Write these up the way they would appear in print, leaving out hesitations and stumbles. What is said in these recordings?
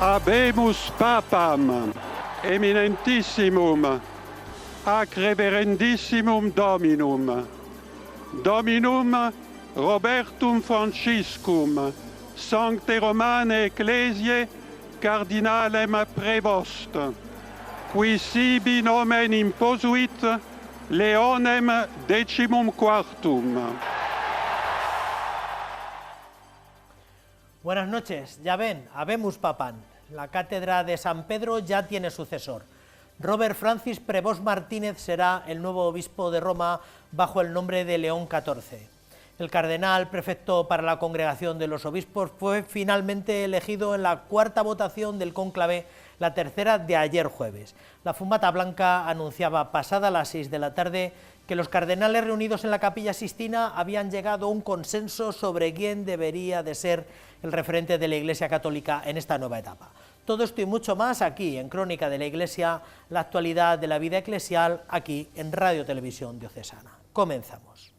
Habemus papam, eminentissimum, ac reverendissimum Dominum, Dominum Robertum Franciscum, Sancte Romane Ecclesiae Cardinalem Prevost, qui sibi nomen imposuit Leonem XIV. Buenas noches, ya ven, habemus papam. La cátedra de San Pedro ya tiene sucesor. Robert Francis Prevost Martínez será el nuevo obispo de Roma bajo el nombre de León XIV. El cardenal prefecto para la Congregación de los Obispos fue finalmente elegido en la cuarta votación del cónclave, la tercera de ayer jueves. La Fumata Blanca anunciaba pasada las 6 de la tarde que los cardenales reunidos en la Capilla Sixtina habían llegado a un consenso sobre quién debería de ser el referente de la Iglesia Católica en esta nueva etapa. Todo esto y mucho más aquí en Crónica de la Iglesia, la actualidad de la vida eclesial, aquí en Radio Televisión Diocesana. Comenzamos.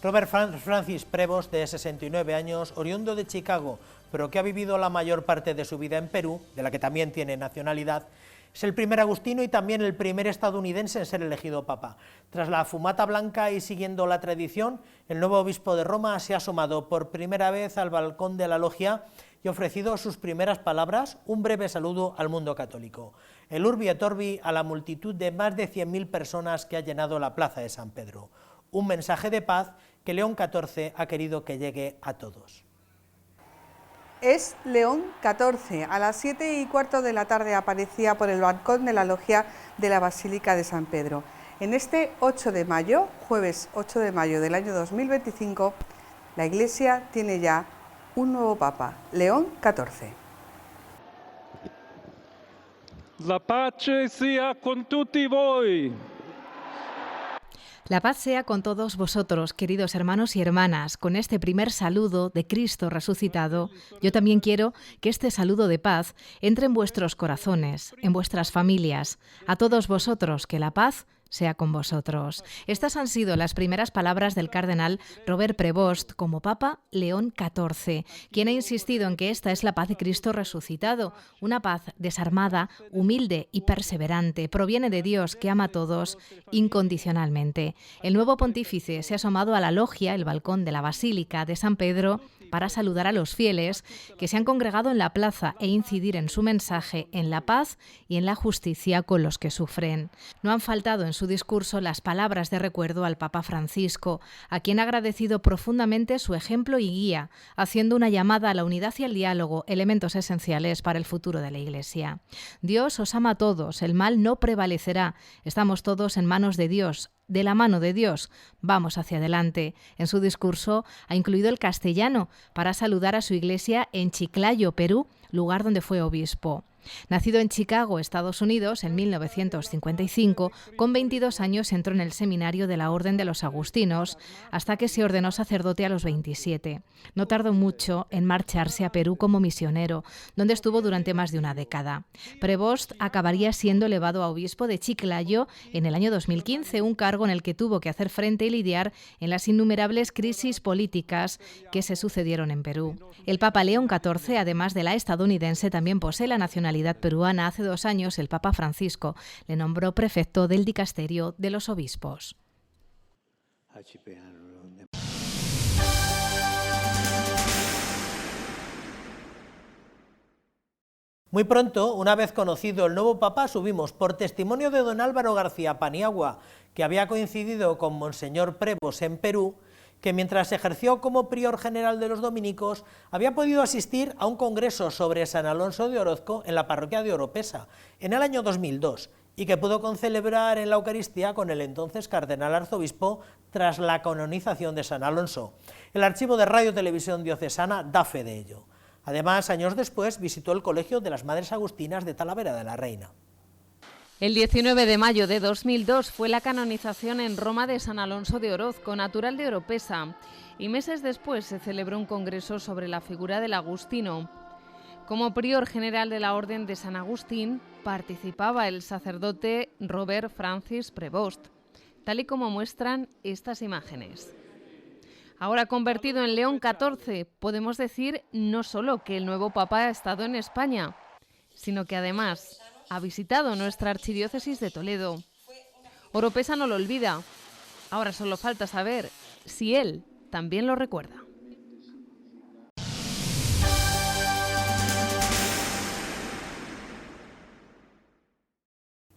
Robert Francis Prevost, de 69 años, oriundo de Chicago, pero que ha vivido la mayor parte de su vida en Perú, de la que también tiene nacionalidad, es el primer agustino y también el primer estadounidense en ser elegido papa. Tras la Fumata Blanca y siguiendo la tradición, el nuevo obispo de Roma se ha asomado por primera vez al balcón de la logia y ofrecido sus primeras palabras, un breve saludo al mundo católico. El Urbi et Orbi a la multitud de más de 100.000 personas que ha llenado la plaza de San Pedro. Un mensaje de paz que León XIV ha querido que llegue a todos. Es León XIV. A las 7:15 de la tarde aparecía por el balcón de la logia de la Basílica de San Pedro. En este 8 de mayo, jueves 8 de mayo del año 2025, la Iglesia tiene ya un nuevo Papa, León XIV. La pace sia con tutti voi. La paz sea con todos vosotros, queridos hermanos y hermanas. Con este primer saludo de Cristo resucitado, yo también quiero que este saludo de paz entre en vuestros corazones, en vuestras familias. A todos vosotros, que la paz sea con vosotros. Estas han sido las primeras palabras del cardenal Robert Prevost como Papa León XIV, quien ha insistido en que esta es la paz de Cristo resucitado, una paz desarmada, humilde y perseverante. Proviene de Dios, que ama a todos incondicionalmente. El nuevo pontífice se ha asomado a la logia, el balcón de la Basílica de San Pedro, para saludar a los fieles que se han congregado en la plaza e incidir en su mensaje en la paz y en la justicia con los que sufren. No han faltado en su discurso las palabras de recuerdo al Papa Francisco, a quien ha agradecido profundamente su ejemplo y guía, haciendo una llamada a la unidad y al diálogo, elementos esenciales para el futuro de la Iglesia. Dios os ama a todos, el mal no prevalecerá, estamos todos en manos de Dios. De la mano de Dios, vamos hacia adelante. En su discurso ha incluido el castellano para saludar a su iglesia en Chiclayo, Perú, lugar donde fue obispo. Nacido en Chicago, Estados Unidos, en 1955, con 22 años entró en el seminario de la Orden de los Agustinos, hasta que se ordenó sacerdote a los 27. No tardó mucho en marcharse a Perú como misionero, donde estuvo durante más de una década. Prevost acabaría siendo elevado a obispo de Chiclayo en el año 2015, un cargo en el que tuvo que hacer frente y lidiar en las innumerables crisis políticas que se sucedieron en Perú. El Papa León XIV, además de la estadounidense, también posee la nacionalidad peruana. Hace 2 años el Papa Francisco le nombró prefecto del dicasterio de los obispos. Muy pronto, una vez conocido el nuevo Papa, subimos, por testimonio de don Álvaro García Paniagua, que había coincidido con Monseñor Prevost en Perú, que mientras ejerció como prior general de los dominicos, había podido asistir a un congreso sobre San Alonso de Orozco en la parroquia de Oropesa, en el año 2002, y que pudo concelebrar en la Eucaristía con el entonces cardenal arzobispo tras la canonización de San Alonso. El archivo de Radio Televisión Diocesana da fe de ello. Además, años después visitó el Colegio de las Madres Agustinas de Talavera de la Reina. El 19 de mayo de 2002 fue la canonización en Roma de San Alonso de Orozco, natural de Oropesa, y meses después se celebró un congreso sobre la figura del agustino. Como prior general de la Orden de San Agustín, participaba el sacerdote Robert Francis Prevost, tal y como muestran estas imágenes. Ahora convertido en León XIV, podemos decir no solo que el nuevo Papa ha estado en España, sino que además ha visitado nuestra archidiócesis de Toledo. Oropesa no lo olvida. Ahora solo falta saber si él también lo recuerda.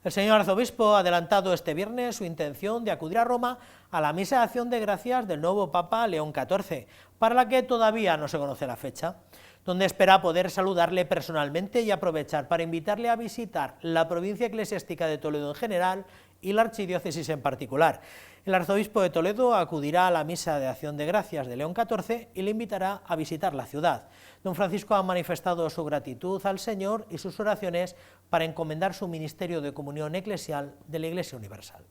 El señor arzobispo ha adelantado este viernes su intención de acudir a Roma a la misa de acción de gracias del nuevo Papa León XIV, para la que todavía no se conoce la fecha, donde espera poder saludarle personalmente y aprovechar para invitarle a visitar la provincia eclesiástica de Toledo en general y la archidiócesis en particular. El arzobispo de Toledo acudirá a la misa de acción de gracias de León XIV y le invitará a visitar la ciudad. Don Francisco ha manifestado su gratitud al Señor y sus oraciones para encomendar su ministerio de comunión eclesial de la Iglesia Universal.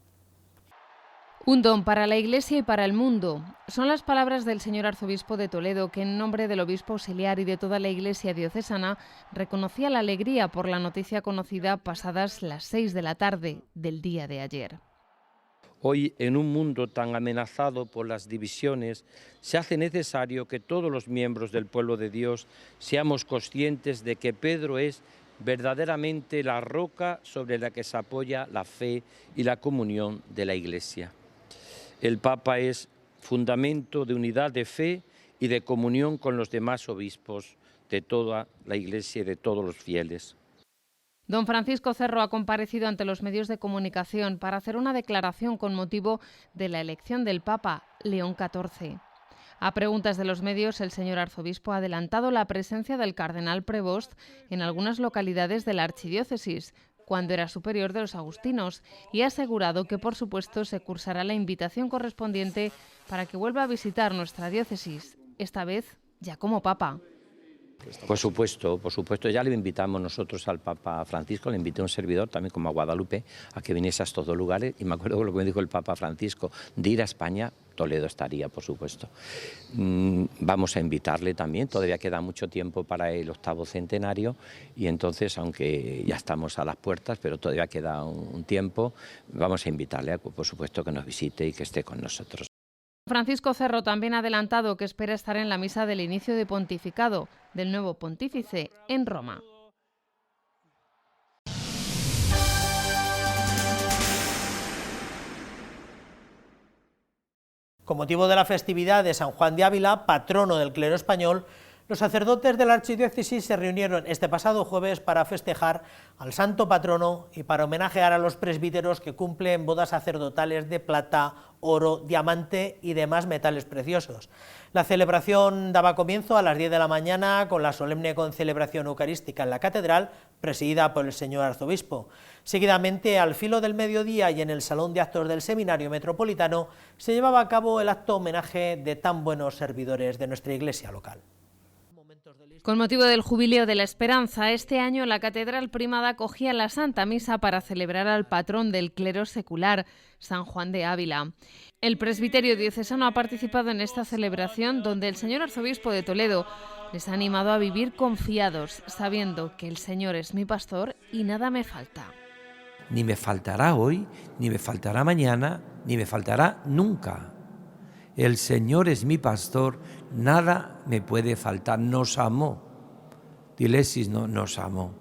Un don para la Iglesia y para el mundo. Son las palabras del señor arzobispo de Toledo, que en nombre del obispo auxiliar y de toda la Iglesia diocesana reconocía la alegría por la noticia conocida pasadas las 6 de la tarde del día de ayer. Hoy, en un mundo tan amenazado por las divisiones, se hace necesario que todos los miembros del pueblo de Dios seamos conscientes de que Pedro es verdaderamente la roca sobre la que se apoya la fe y la comunión de la Iglesia. El Papa es fundamento de unidad de fe y de comunión con los demás obispos de toda la Iglesia y de todos los fieles. Don Francisco Cerro ha comparecido ante los medios de comunicación para hacer una declaración con motivo de la elección del Papa León XIV. A preguntas de los medios, el señor arzobispo ha adelantado la presencia del cardenal Prevost en algunas localidades de la archidiócesis, cuando era superior de los agustinos, y ha asegurado que, por supuesto, se cursará la invitación correspondiente para que vuelva a visitar nuestra diócesis, esta vez ya como Papa. Por supuesto, ya le invitamos nosotros al Papa Francisco, le invité a un servidor también como a Guadalupe a que viniese a estos dos lugares, y me acuerdo lo que me dijo el Papa Francisco, de ir a España, Toledo estaría, por supuesto. Vamos a invitarle también, todavía queda mucho tiempo para el 8º centenario, y entonces, aunque ya estamos a las puertas, pero todavía queda un tiempo, vamos a invitarle, por supuesto, que nos visite y que esté con nosotros. Francisco Cerro también ha adelantado que espera estar en la misa del inicio de pontificado del nuevo pontífice en Roma. Con motivo de la festividad de San Juan de Ávila, patrono del clero español, los sacerdotes de la archidiócesis se reunieron este pasado jueves para festejar al santo patrono y para homenajear a los presbíteros que cumplen bodas sacerdotales de plata, oro, diamante y demás metales preciosos. La celebración daba comienzo a las 10 de la mañana con la solemne concelebración eucarística en la catedral, presidida por el señor arzobispo. Seguidamente, al filo del mediodía y en el salón de actos del Seminario Metropolitano, se llevaba a cabo el acto homenaje de tan buenos servidores de nuestra iglesia local. Con motivo del Jubileo de la Esperanza, este año la Catedral Primada acogía la Santa Misa para celebrar al patrón del clero secular, San Juan de Ávila. El presbiterio diocesano ha participado en esta celebración, donde el señor arzobispo de Toledo les ha animado a vivir confiados, sabiendo que el Señor es mi pastor y nada me falta. Ni me faltará hoy, ni me faltará mañana, ni me faltará nunca. El Señor es mi pastor, nada me puede faltar. Nos amó. Dilesis nos amó.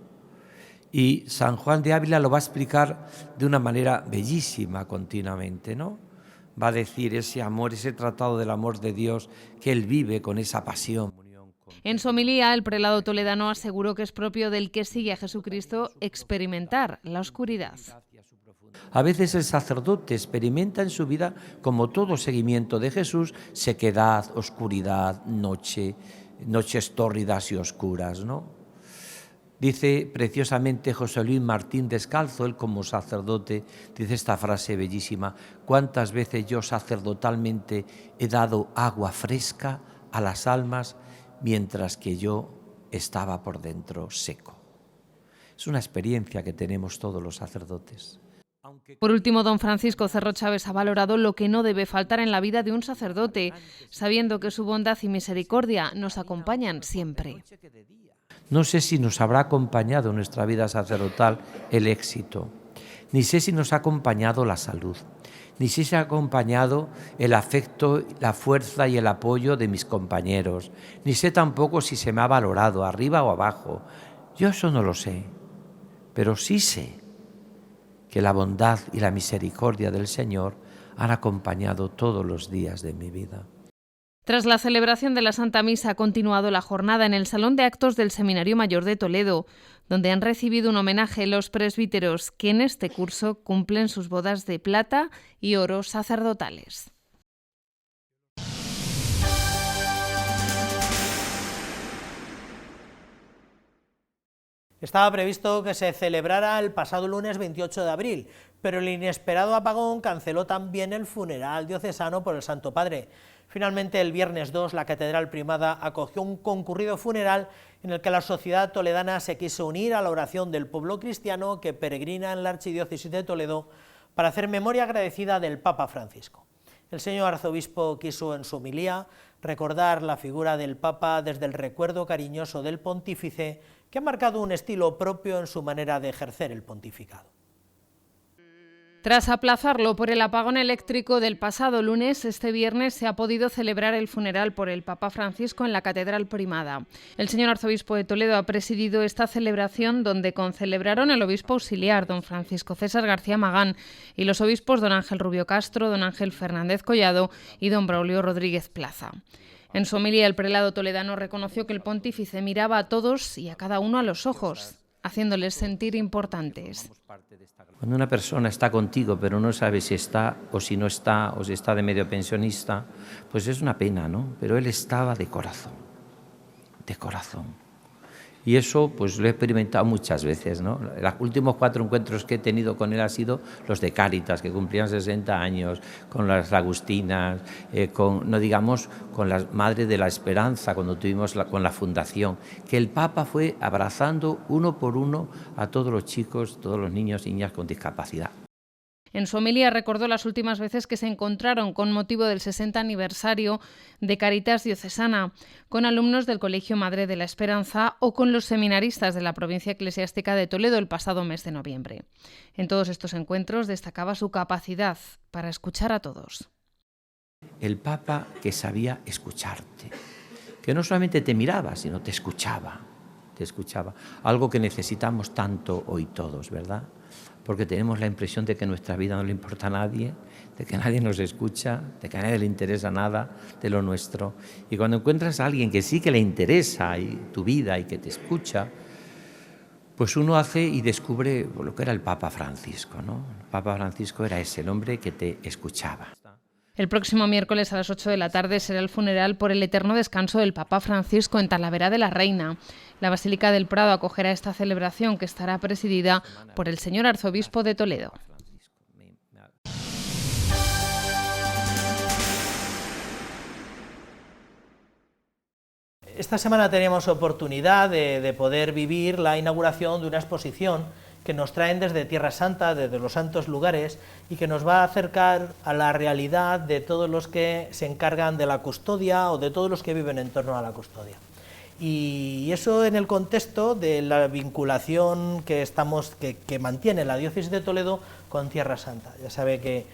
Y San Juan de Ávila lo va a explicar de una manera bellísima continuamente, ¿no? Va a decir ese amor, ese tratado del amor de Dios que él vive con esa pasión. En su homilía, el prelado toledano aseguró que es propio del que sigue a Jesucristo experimentar la oscuridad. A veces el sacerdote experimenta en su vida, como todo seguimiento de Jesús, sequedad, oscuridad, noches tórridas y oscuras, ¿no? Dice preciosamente José Luis Martín Descalzo, él como sacerdote, dice esta frase bellísima: ¿cuántas veces yo sacerdotalmente he dado agua fresca a las almas mientras que yo estaba por dentro seco? Es una experiencia que tenemos todos los sacerdotes. Por último, don Francisco Cerro Chávez ha valorado lo que no debe faltar en la vida de un sacerdote, sabiendo que su bondad y misericordia nos acompañan siempre. No sé si nos habrá acompañado en nuestra vida sacerdotal el éxito, ni sé si nos ha acompañado la salud, ni sé si ha acompañado el afecto, la fuerza y el apoyo de mis compañeros, ni sé tampoco si se me ha valorado arriba o abajo. Yo eso no lo sé, pero sí sé que la bondad y la misericordia del Señor han acompañado todos los días de mi vida. Tras la celebración de la Santa Misa ha continuado la jornada en el Salón de Actos del Seminario Mayor de Toledo, donde han recibido un homenaje los presbíteros que en este curso cumplen sus bodas de plata y oro sacerdotales. Estaba previsto que se celebrara el pasado lunes 28 de abril, pero el inesperado apagón canceló también el funeral diocesano por el Santo Padre. Finalmente, el viernes 2, la Catedral Primada acogió un concurrido funeral en el que la sociedad toledana se quiso unir a la oración del pueblo cristiano que peregrina en la Archidiócesis de Toledo para hacer memoria agradecida del Papa Francisco. El señor arzobispo quiso en su homilía recordar la figura del Papa desde el recuerdo cariñoso del pontífice, que ha marcado un estilo propio en su manera de ejercer el pontificado. Tras aplazarlo por el apagón eléctrico del pasado lunes, este viernes se ha podido celebrar el funeral por el Papa Francisco en la Catedral Primada. El señor arzobispo de Toledo ha presidido esta celebración, donde concelebraron el obispo auxiliar, don Francisco César García Magán, y los obispos don Ángel Rubio Castro, don Ángel Fernández Collado y don Braulio Rodríguez Plaza. En su homilía, el prelado toledano reconoció que el pontífice miraba a todos y a cada uno a los ojos, haciéndoles sentir importantes. Cuando una persona está contigo pero no sabe si está o si no está o si está de medio pensionista, pues es una pena, ¿no? Pero él estaba de corazón, de corazón. Y eso pues lo he experimentado muchas veces, ¿no? Los últimos 4 encuentros que he tenido con él han sido los de Cáritas, que cumplían 60 años, con las agustinas, con la Madre de la Esperanza, cuando tuvimos con la fundación, que el Papa fue abrazando uno por uno a todos los chicos, todos los niños y niñas con discapacidad. En su homilía recordó las últimas veces que se encontraron con motivo del 60 aniversario de Cáritas Diocesana, con alumnos del Colegio Madre de la Esperanza o con los seminaristas de la provincia eclesiástica de Toledo el pasado mes de noviembre. En todos estos encuentros destacaba su capacidad para escuchar a todos. El Papa que sabía escucharte, que no solamente te miraba, sino te escuchaba, algo que necesitamos tanto hoy todos, ¿verdad? Porque tenemos la impresión de que nuestra vida no le importa a nadie, de que nadie nos escucha, de que a nadie le interesa nada de lo nuestro. Y cuando encuentras a alguien que sí que le interesa tu vida y que te escucha, pues uno hace y descubre lo que era el Papa Francisco, ¿no? El Papa Francisco era ese, el hombre que te escuchaba. El próximo miércoles a las 8 de la tarde será el funeral por el eterno descanso del Papa Francisco en Talavera de la Reina. La Basílica del Prado acogerá esta celebración, que estará presidida por el señor arzobispo de Toledo. Esta semana teníamos oportunidad de poder vivir la inauguración de una exposición que nos traen desde Tierra Santa, desde los santos lugares, y que nos va a acercar a la realidad de todos los que se encargan de la custodia o de todos los que viven en torno a la custodia. Y eso en el contexto de la vinculación que mantiene la diócesis de Toledo con Tierra Santa. Ya sabe que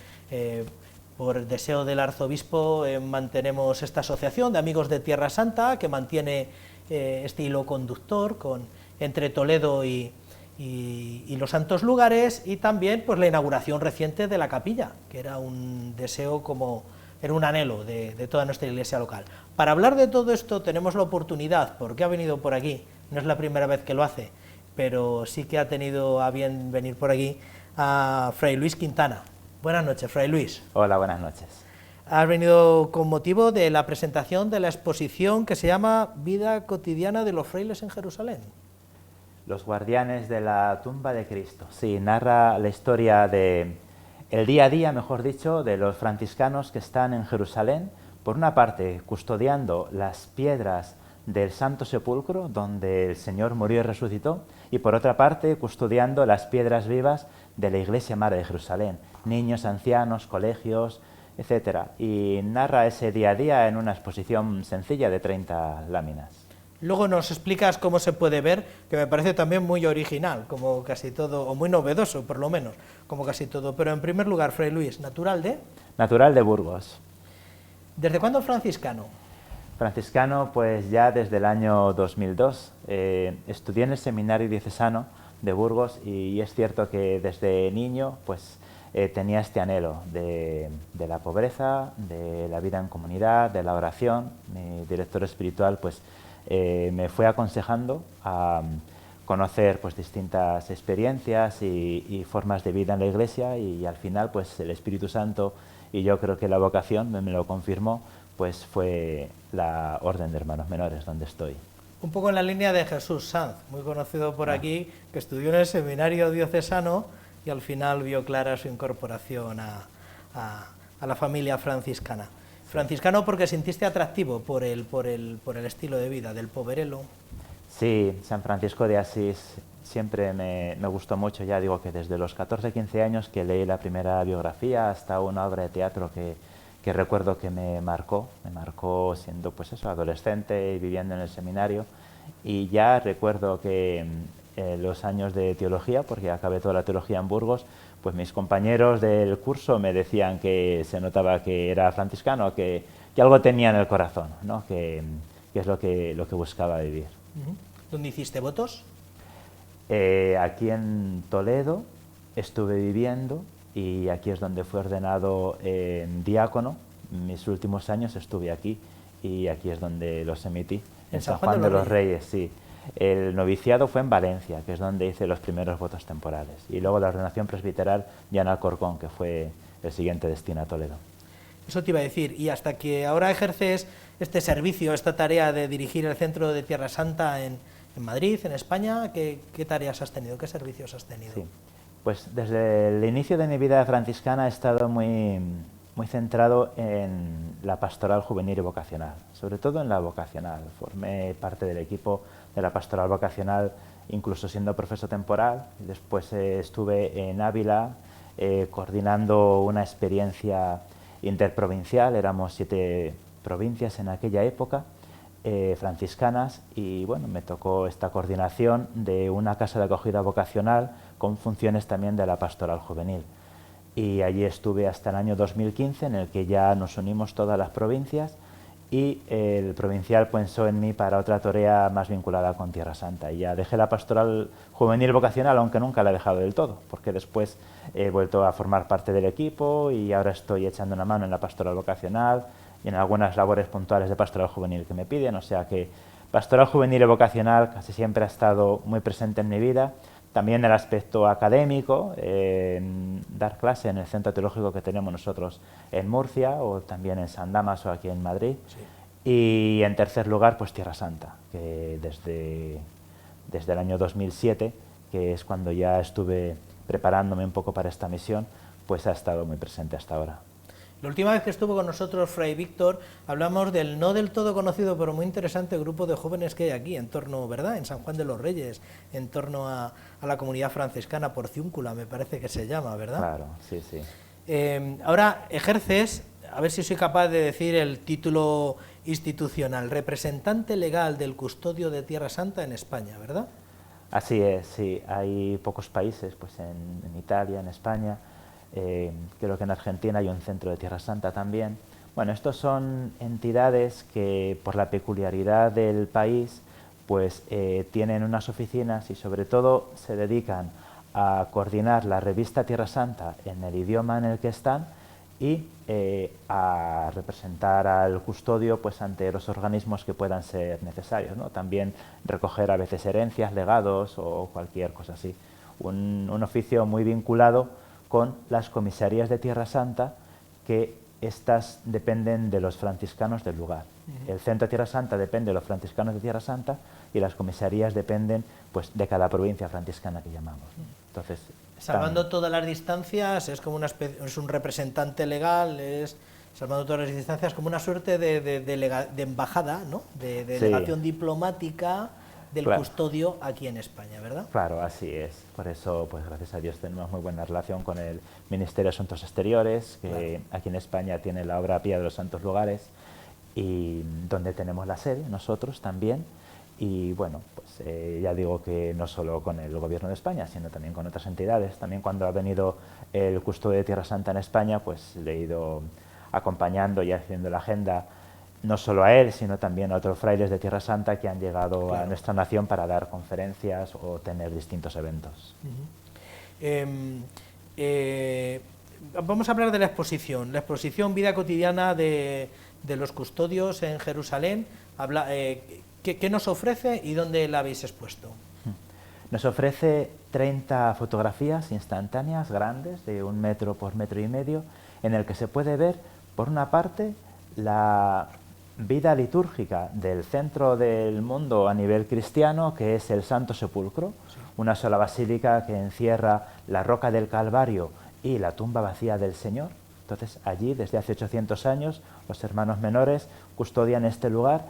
por deseo del arzobispo mantenemos esta asociación de amigos de Tierra Santa, que mantiene este hilo conductor entre Toledo y los santos lugares, y también pues la inauguración reciente de la capilla, que era un deseo era un anhelo de toda nuestra iglesia local. Para hablar de todo esto tenemos la oportunidad, porque ha venido por aquí, no es la primera vez que lo hace, pero sí que ha tenido a bien venir por aquí, a Fray Luis Quintana. Buenas noches, Fray Luis. Hola, buenas noches. Has venido con motivo de la presentación de la exposición que se llama Vida cotidiana de los frailes en Jerusalén. Los guardianes de la tumba de Cristo. Sí, narra la historia el día a día, mejor dicho, de los franciscanos que están en Jerusalén, por una parte custodiando las piedras del Santo Sepulcro, donde el Señor murió y resucitó, y por otra parte custodiando las piedras vivas de la Iglesia Madre de Jerusalén, niños, ancianos, colegios, etc. Y narra ese día a día en una exposición sencilla de 30 láminas. Luego nos explicas cómo se puede ver, que me parece también muy original, como casi todo, o muy novedoso por lo menos, como casi todo. Pero en primer lugar, Fray Luis, ¿natural de? Natural de Burgos. ¿Desde cuándo franciscano? Franciscano, pues ya desde el año 2002. Estudié en el seminario diocesano de Burgos y es cierto que desde niño pues tenía este anhelo de la pobreza, de la vida en comunidad, de la oración. Mi director espiritual pues me fue aconsejando a conocer pues distintas experiencias y formas de vida en la Iglesia, y al final pues el Espíritu Santo, y yo creo que la vocación me lo confirmó, pues fue la Orden de Hermanos Menores, donde estoy. Un poco en la línea de Jesús Sanz, muy conocido por aquí, que estudió en el seminario diocesano y al final vio clara su incorporación a la familia franciscana. Franciscano porque sintiste atractivo por el estilo de vida del poverelo. Sí, San Francisco de Asís siempre me gustó mucho. Ya digo que desde los 14-15 años que leí la primera biografía hasta una obra de teatro que recuerdo que me marcó siendo pues eso, adolescente y viviendo en el seminario. Y ya recuerdo que los años de teología, porque acabé toda la teología en Burgos, pues mis compañeros del curso me decían que se notaba que era franciscano, que algo tenía en el corazón, ¿no? que es lo que buscaba vivir. ¿Dónde hiciste votos? Aquí en Toledo estuve viviendo y aquí es donde fui ordenado diácono. Mis últimos años estuve aquí y aquí es donde los emití, en San Juan de los Reyes, sí. El noviciado fue en Valencia, que es donde hice los primeros votos temporales, y luego la ordenación presbiteral ya en Alcorcón, que fue el siguiente destino a Toledo. Eso te iba a decir, y hasta que ahora ejerces este servicio, esta tarea de dirigir el Centro de Tierra Santa en Madrid, en España, ¿qué tareas has tenido, qué servicios has tenido? Sí. Pues desde el inicio de mi vida franciscana he estado muy centrado en la pastoral juvenil y vocacional, sobre todo en la vocacional. Formé parte del equipo de la pastoral vocacional, incluso siendo profesor temporal. Después estuve en Ávila coordinando una experiencia interprovincial. Éramos 7 provincias en aquella época, franciscanas, y bueno, me tocó esta coordinación de una casa de acogida vocacional con funciones también de la pastoral juvenil. Y allí estuve hasta el año 2015, en el que ya nos unimos todas las provincias, y el provincial pensó en mí para otra tarea más vinculada con Tierra Santa. Y ya dejé la pastoral juvenil vocacional, aunque nunca la he dejado del todo, porque después he vuelto a formar parte del equipo y ahora estoy echando una mano en la pastoral vocacional y en algunas labores puntuales de pastoral juvenil que me piden. O sea que pastoral juvenil y vocacional casi siempre ha estado muy presente en mi vida. También el aspecto académico, dar clase en el centro teológico que tenemos nosotros en Murcia, o también en San Dámaso aquí en Madrid. Sí. Y en tercer lugar, pues Tierra Santa, que desde el año 2007, que es cuando ya estuve preparándome un poco para esta misión, pues ha estado muy presente hasta ahora. La última vez que estuvo con nosotros Fray Víctor, hablamos del no del todo conocido, pero muy interesante grupo de jóvenes que hay aquí, en torno, ¿verdad?, en San Juan de los Reyes, en torno a la comunidad franciscana, Porciúncula, me parece que se llama, ¿verdad? Claro, sí, sí. Ahora ejerces, a ver si soy capaz de decir el título institucional, representante legal del custodio de Tierra Santa en España, ¿verdad? Así es, sí. Hay pocos países, pues en Italia, en España. Creo que en Argentina hay un centro de Tierra Santa también. Bueno, estos son entidades que por la peculiaridad del país pues tienen unas oficinas y sobre todo se dedican a coordinar la revista Tierra Santa en el idioma en el que están y a representar al custodio pues ante los organismos que puedan ser necesarios, ¿no? También recoger a veces herencias, legados o cualquier cosa así. Un oficio muy vinculado con las comisarías de Tierra Santa, que estas dependen de los franciscanos del lugar. El centro de Tierra Santa depende de los franciscanos de Tierra Santa y las comisarías dependen pues, de cada provincia franciscana que llamamos. Entonces, salvando todas las distancias, es como es un representante legal, es salvando todas las distancias, como una suerte de embajada, ¿no? De Sí. delegación diplomática del Claro. custodio aquí en España, ¿verdad? Claro, así es. Por eso, pues gracias a Dios tenemos muy buena relación con el Ministerio de Asuntos Exteriores, que aquí en España tiene la obra Pía de los Santos Lugares, y donde tenemos la sede, nosotros también. Y bueno, pues ya digo que no solo con el Gobierno de España, sino también con otras entidades. También cuando ha venido el custodio de Tierra Santa en España, pues le he ido acompañando y haciendo la agenda, no solo a él, sino también a otros frailes de Tierra Santa que han llegado a nuestra nación para dar conferencias o tener distintos eventos. Vamos a hablar de la exposición Vida Cotidiana de los Custodios en Jerusalén. ¿Qué nos ofrece y dónde la habéis expuesto? Nos ofrece 30 fotografías instantáneas grandes, de 1 metro por 1,5 metros, en el que se puede ver, por una parte, la vida litúrgica del centro del mundo a nivel cristiano, que es el Santo Sepulcro, una sola basílica que encierra la roca del Calvario y la tumba vacía del Señor. Entonces, allí, desde hace 800 años, los hermanos menores custodian este lugar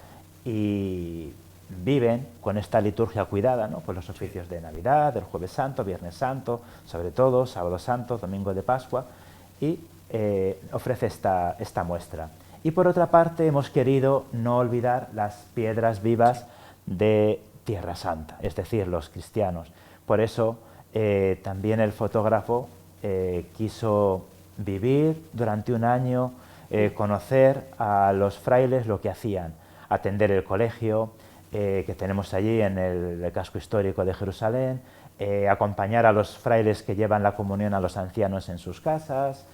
y viven con esta liturgia cuidada, ¿no? Con los oficios de Navidad, del Jueves Santo, Viernes Santo, sobre todo, Sábado Santo, Domingo de Pascua, y ofrece esta muestra. Y por otra parte, hemos querido no olvidar las piedras vivas de Tierra Santa, es decir, los cristianos. Por eso también el fotógrafo quiso vivir durante un año, conocer a los frailes lo que hacían, atender el colegio que tenemos allí en el casco histórico de Jerusalén, acompañar a los frailes que llevan la comunión a los ancianos en sus casas,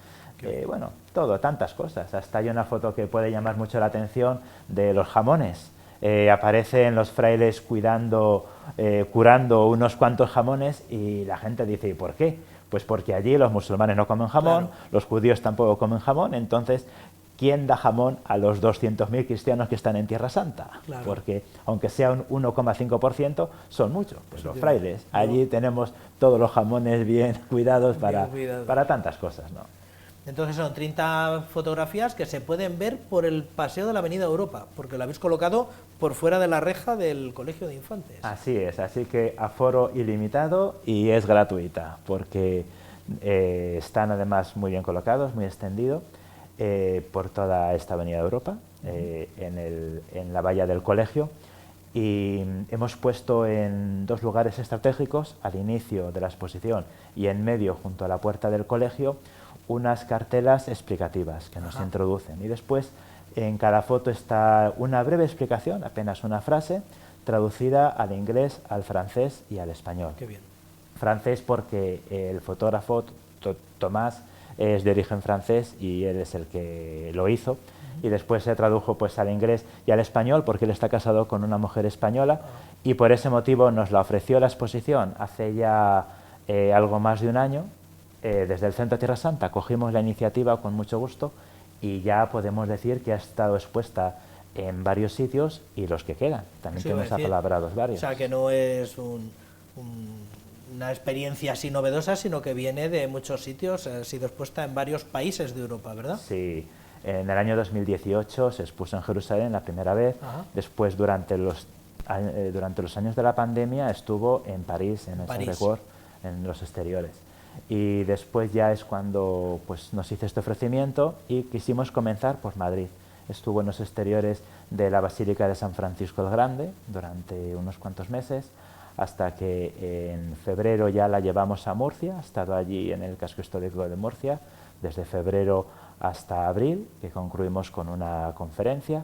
bueno, tantas cosas. Hasta hay una foto que puede llamar mucho la atención de los jamones. Aparecen los frailes curando unos cuantos jamones y la gente dice, ¿y por qué? Pues porque allí los musulmanes no comen jamón, claro, los judíos tampoco comen jamón, entonces ¿quién da jamón a los 200.000 cristianos que están en Tierra Santa? Claro. Porque aunque sea un 1,5%, son muchos, pues los frailes. Allí tenemos todos los jamones bien cuidados para tantas cosas, ¿no? Entonces son 30 fotografías que se pueden ver por el paseo de la Avenida Europa, porque lo habéis colocado por fuera de la reja del Colegio de Infantes. Así es, así que aforo ilimitado y es gratuita, porque están además muy bien colocados, muy extendidos, por toda esta Avenida Europa, en la valla del colegio, y hemos puesto en 2 lugares estratégicos, al inicio de la exposición y en medio, junto a la puerta del colegio, unas cartelas explicativas que nos introducen, y después en cada foto está una breve explicación, apenas una frase, traducida al inglés, al francés y al español. Qué bien. Francés porque el fotógrafo Tomás es de origen francés y él es el que lo hizo, y después se tradujo pues al inglés y al español porque él está casado con una mujer española, y por ese motivo nos la ofreció la exposición hace ya algo más de un año. Desde el Centro Tierra Santa cogimos la iniciativa con mucho gusto y ya podemos decir que ha estado expuesta en varios sitios y los que quedan. También tenemos apalabrados varios. O sea, que no es una experiencia así novedosa, sino que viene de muchos sitios, ha sido expuesta en varios países de Europa, ¿verdad? Sí, en el año 2018 se expuso en Jerusalén la primera vez, después durante los años de la pandemia estuvo en París, en el Sacré-Cœur, en los exteriores. Y después ya es cuando pues, nos hizo este ofrecimiento y quisimos comenzar por Madrid. Estuvo en los exteriores de la Basílica de San Francisco el Grande durante unos cuantos meses, hasta que en febrero ya la llevamos a Murcia. Ha estado allí en el casco histórico de Murcia desde febrero hasta abril, que concluimos con una conferencia,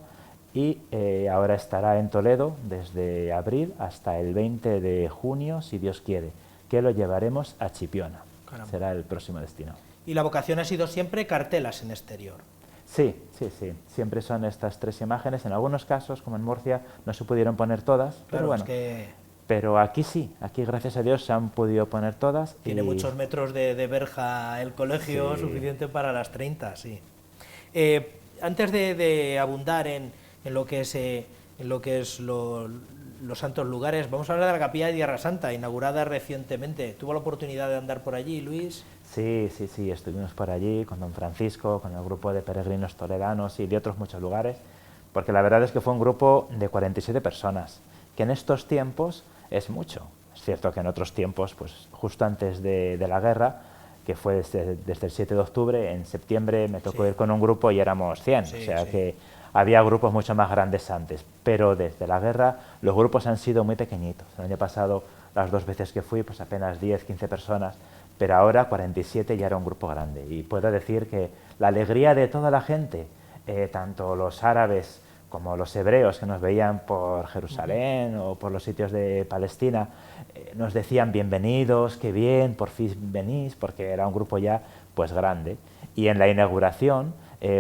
y ahora estará en Toledo desde abril hasta el 20 de junio, si Dios quiere, que lo llevaremos a Chipiona. Caramba. Será el próximo destino. ¿Y la vocación ha sido siempre cartelas en exterior? Sí, siempre son estas 3 imágenes. En algunos casos, como en Murcia, no se pudieron poner todas, claro, pero bueno, pero aquí sí, aquí gracias a Dios se han podido poner todas. Tiene muchos metros de verja el colegio, suficiente para las 30, sí. Antes de abundar en lo que es los santos lugares. Vamos a hablar de la capilla de Tierra Santa, inaugurada recientemente. ¿Tuvo la oportunidad de andar por allí, Luis? Sí, estuvimos por allí con don Francisco, con el grupo de peregrinos toledanos y de otros muchos lugares, porque la verdad es que fue un grupo de 47 personas, que en estos tiempos es mucho. Es cierto que en otros tiempos, pues justo antes de la guerra, que fue desde el 7 de octubre, en septiembre me tocó ir con un grupo y éramos 100, o sea que había grupos mucho más grandes antes, pero desde la guerra los grupos han sido muy pequeñitos. El año pasado, las 2 veces que fui, pues apenas 10, 15 personas, pero ahora 47 ya era un grupo grande. Y puedo decir que la alegría de toda la gente, tanto los árabes como los hebreos que nos veían por Jerusalén o por los sitios de Palestina, nos decían bienvenidos, qué bien, por fin venís, porque era un grupo ya pues grande. Y en la inauguración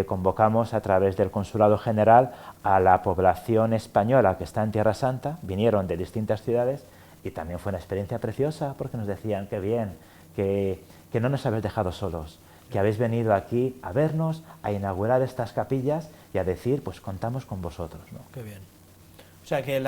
convocamos a través del Consulado General a la población española que está en Tierra Santa, vinieron de distintas ciudades y también fue una experiencia preciosa porque nos decían qué bien, que no nos habéis dejado solos, que habéis venido aquí a vernos, a inaugurar estas capillas y a decir, pues contamos con vosotros, ¿no? Qué bien. O sea, que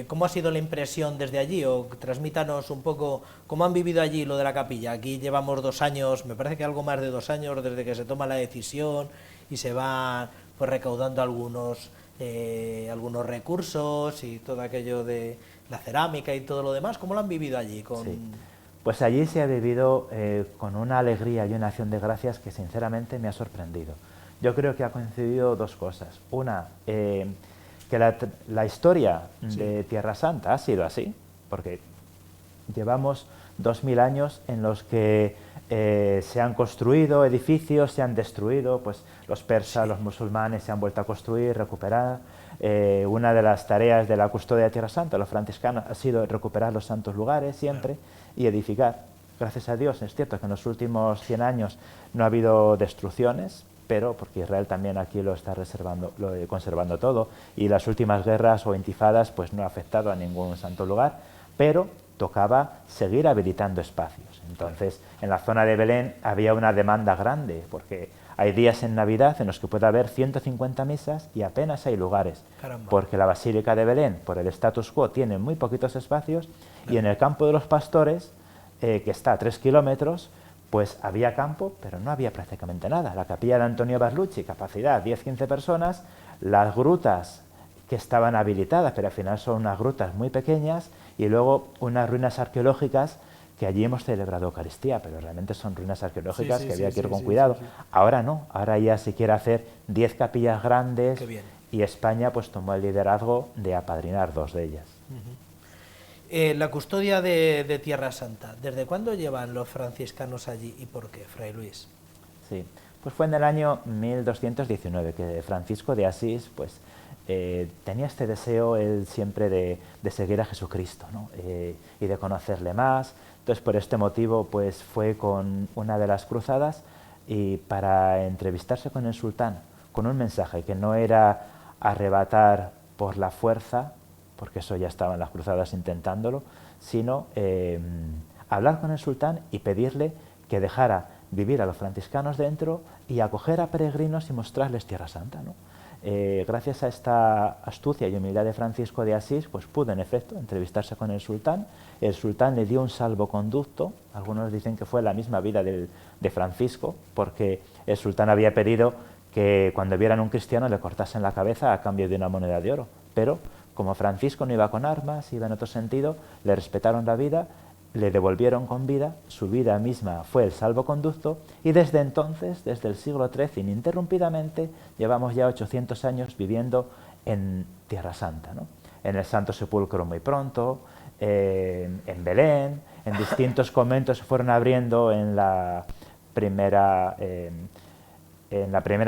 ¿cómo ha sido la impresión desde allí? O transmítanos un poco cómo han vivido allí lo de la capilla. Aquí llevamos 2 años, me parece que algo más de 2 años desde que se toma la decisión y se van pues recaudando algunos recursos y todo aquello de la cerámica y todo lo demás. ¿Cómo lo han vivido allí? Sí. Pues allí se ha vivido con una alegría y una acción de gracias que sinceramente me ha sorprendido. Yo creo que ha coincidido 2 cosas. Una, que la historia de Tierra Santa ha sido así, porque llevamos 2000 años en los que se han construido edificios, se han destruido, pues los persas, los musulmanes se han vuelto a construir, recuperar. Una de las tareas de la custodia de Tierra Santa, los franciscanos, ha sido recuperar los santos lugares siempre y edificar. Gracias a Dios, es cierto que en los últimos 100 años no ha habido destrucciones, pero porque Israel también aquí lo está conservando todo, y las últimas guerras o intifadas pues no ha afectado a ningún santo lugar, pero tocaba seguir habilitando espacios. Entonces, en la zona de Belén había una demanda grande, porque hay días en Navidad en los que puede haber 150 misas y apenas hay lugares. Caramba. Porque la Basílica de Belén, por el status quo, tiene muy poquitos espacios, y en el campo de los pastores, que está a 3 kilómetros, pues había campo, pero no había prácticamente nada. La capilla de Antonio Barlucci, capacidad 10-15 personas, las grutas que estaban habilitadas, pero al final son unas grutas muy pequeñas, y luego unas ruinas arqueológicas que allí hemos celebrado Eucaristía, pero realmente son ruinas arqueológicas que había que ir con cuidado. Ahora no, ahora ya se quiere hacer 10 capillas grandes, y España pues tomó el liderazgo de apadrinar 2 de ellas. La custodia de Tierra Santa, ¿desde cuándo llevan los franciscanos allí y por qué, Fray Luis? Sí, pues fue en el año 1219 que Francisco de Asís pues tenía este deseo él siempre de seguir a Jesucristo, ¿no? Y de conocerle más. Entonces, por este motivo, pues fue con una de las cruzadas y para entrevistarse con el sultán, con un mensaje que no era arrebatar por la fuerza, porque eso ya estaban las cruzadas intentándolo, sino hablar con el sultán y pedirle que dejara vivir a los franciscanos dentro y acoger a peregrinos y mostrarles Tierra Santa, ¿no? Gracias a esta astucia y humildad de Francisco de Asís, pues pudo en efecto entrevistarse con el sultán le dio un salvoconducto, algunos dicen que fue la misma vida de Francisco, porque el sultán había pedido que cuando vieran un cristiano le cortasen la cabeza a cambio de una moneda de oro, pero como Francisco no iba con armas, iba en otro sentido, le respetaron la vida, le devolvieron con vida, su vida misma fue el salvoconducto, y desde entonces, desde el siglo XIII, ininterrumpidamente, llevamos ya 800 años viviendo en Tierra Santa, ¿no? En el Santo Sepulcro muy pronto, en Belén, en distintos conventos se fueron abriendo en la primera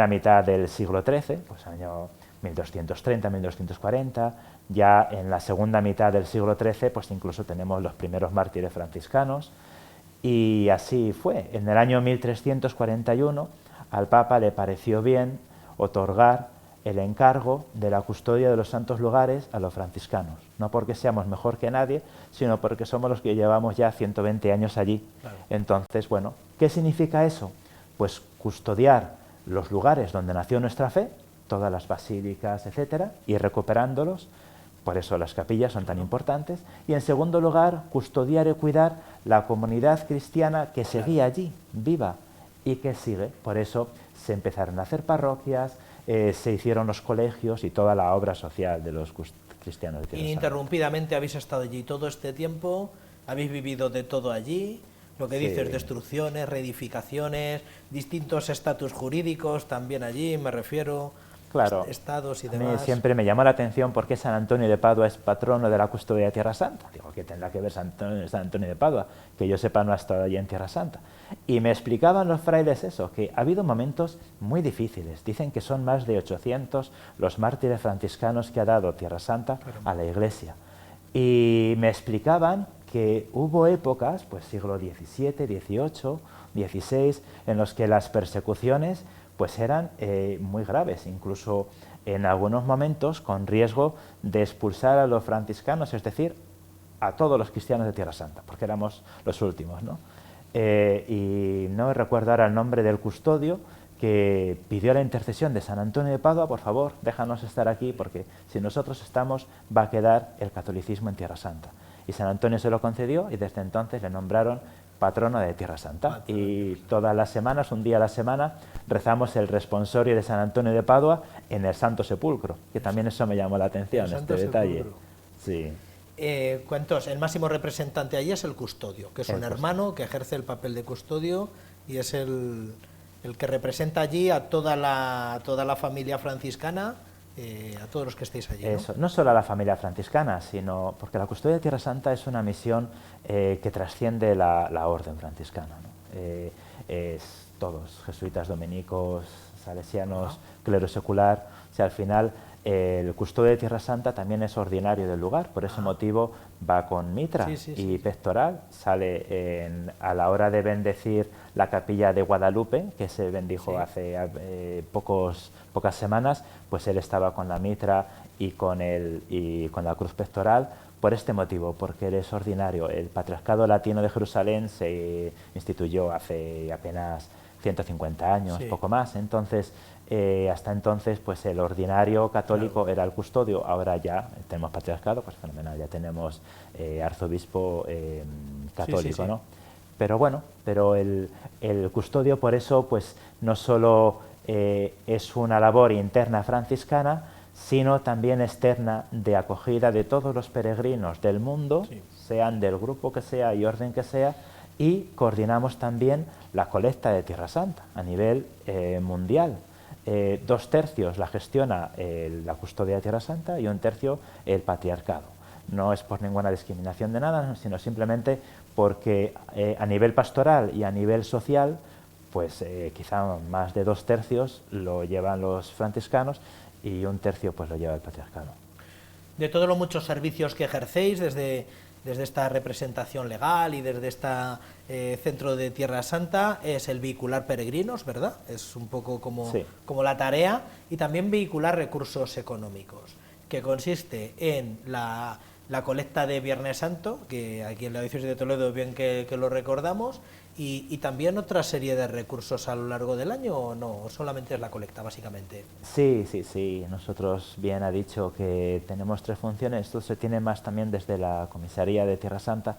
mitad del siglo XIII, pues año 1230, 1240, ya en la segunda mitad del siglo XIII, pues incluso tenemos los primeros mártires franciscanos, y así fue. En el año 1341 al Papa le pareció bien otorgar el encargo de la custodia de los santos lugares a los franciscanos, no porque seamos mejor que nadie, sino porque somos los que llevamos ya 120 años allí. Claro. Entonces, bueno, ¿qué significa eso? Pues custodiar los lugares donde nació nuestra fe, todas las basílicas, etcétera, y recuperándolos, por eso las capillas son tan importantes. Y en segundo lugar, custodiar y cuidar la comunidad cristiana que seguía allí, viva, y que sigue. Por eso se empezaron a hacer parroquias, se hicieron los colegios y toda la obra social de los cristianos de Tierra Santa. Ininterrumpidamente habéis estado allí todo este tiempo, habéis vivido de todo allí, lo que dices, destrucciones, reedificaciones, distintos estatus jurídicos también allí, me refiero, claro, estados y a mí demás. siempre me llamó la atención por qué San Antonio de Padua es patrono de la custodia de Tierra Santa. Digo, ¿qué tendrá que ver San Antonio de Padua? Que yo sepa no ha estado allí en Tierra Santa. Y me explicaban los frailes eso, que ha habido momentos muy difíciles. Dicen que son más de 800 los mártires franciscanos que ha dado Tierra Santa a la Iglesia. Y me explicaban que hubo épocas, pues siglo XVII, XVIII, XVI, en los que las persecuciones pues eran muy graves, incluso en algunos momentos con riesgo de expulsar a los franciscanos, es decir, a todos los cristianos de Tierra Santa, porque éramos los últimos, ¿no? Y no recuerdo ahora el nombre del custodio que pidió la intercesión de San Antonio de Padua: por favor, déjanos estar aquí, porque si nosotros estamos va a quedar el catolicismo en Tierra Santa. Y San Antonio se lo concedió y desde entonces le nombraron patrono de Tierra Santa. Y todas las semanas, un día a la semana, rezamos el responsorio de San Antonio de Padua en el Santo Sepulcro, que también eso me llamó la atención, este detalle. Sí. Entonces, el máximo representante allí es el custodio, que es un hermano que ejerce el papel de custodio y es el que representa allí a toda la familia franciscana, a todos los que estéis allí, ¿no? Eso, no solo a la familia franciscana, sino porque la custodia de Tierra Santa es una misión que trasciende la orden franciscana, ¿no? Es todos, jesuitas, dominicos, salesianos, clero secular. O sea, al final el custodio de Tierra Santa también es ordinario del lugar, por ese motivo va con mitra y pectoral, sale a la hora de bendecir la capilla de Guadalupe, que se bendijo hace pocas semanas, pues él estaba con la mitra y con la cruz pectoral, por este motivo, porque él es ordinario. El Patriarcado Latino de Jerusalén se instituyó hace apenas 150 años, poco más. Entonces, hasta entonces, pues el ordinario católico era el custodio. Ahora ya tenemos patriarcado, pues fenomenal, ya tenemos arzobispo católico, ¿no? Pero bueno, el custodio, por eso, pues no solo es una labor interna franciscana, sino también externa de acogida de todos los peregrinos del mundo, sean del grupo que sea y orden que sea, y coordinamos también la colecta de Tierra Santa a nivel mundial. 2/3 la gestiona la custodia de Tierra Santa y 1/3 el patriarcado. No es por ninguna discriminación de nada, sino simplemente porque a nivel pastoral y a nivel social, pues quizá más de 2/3 lo llevan los franciscanos y 1/3 pues lo lleva el patriarcado. De todos los muchos servicios que ejercéis desde esta representación legal y desde este centro de Tierra Santa, es el vehicular peregrinos, ¿verdad? Es un poco como la tarea, y también vehicular recursos económicos, que consiste en la colecta de Viernes Santo, que aquí en la diócesis de Toledo bien que lo recordamos, y también otra serie de recursos a lo largo del año, ¿o no? ¿O solamente es la colecta, básicamente? Sí. Nosotros, bien ha dicho que tenemos 3 funciones. Esto se tiene más también desde la Comisaría de Tierra Santa.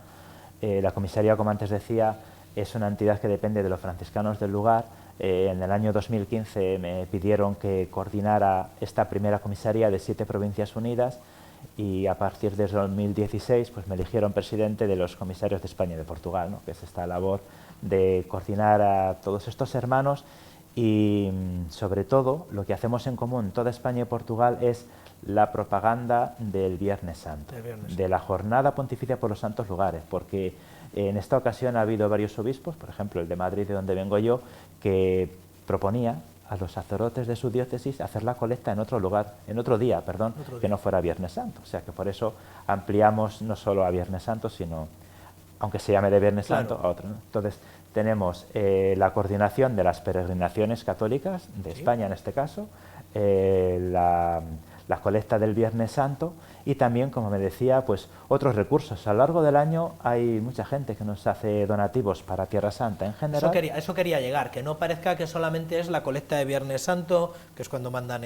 La comisaría, como antes decía, es una entidad que depende de los franciscanos del lugar. En el año 2015 me pidieron que coordinara esta primera comisaría de 7 provincias unidas, y a partir de 2016 pues me eligieron presidente de los comisarios de España y de Portugal, ¿no? Que es esta labor de coordinar a todos estos hermanos, y sobre todo lo que hacemos en común toda España y Portugal es la propaganda del Viernes Santo, de la Jornada Pontificia por los Santos Lugares, porque en esta ocasión ha habido varios obispos, por ejemplo el de Madrid, de donde vengo yo, que proponía a los sacerdotes de su diócesis hacer la colecta en otro lugar, en otro día, que no fuera Viernes Santo. O sea que por eso ampliamos no solo a Viernes Santo, sino, aunque se llame de Viernes Santo, a otro, ¿no? Entonces tenemos la coordinación de las peregrinaciones católicas de España en este caso, la la colecta del Viernes Santo y también, como me decía, pues otros recursos. A lo largo del año hay mucha gente que nos hace donativos para Tierra Santa en general. Eso quería llegar, que no parezca que solamente es la colecta de Viernes Santo, que es cuando mandan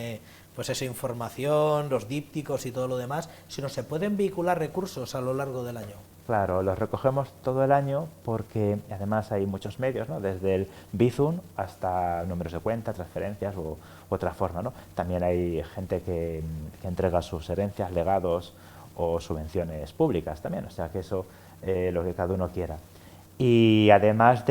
pues esa información, los dípticos y todo lo demás, sino se pueden vehicular recursos a lo largo del año. Claro, los recogemos todo el año porque además hay muchos medios, ¿no? Desde el Bizum hasta números de cuenta, transferencias u otra forma, ¿no? También hay gente que entrega sus herencias, legados o subvenciones públicas también, o sea que eso lo que cada uno quiera. Y además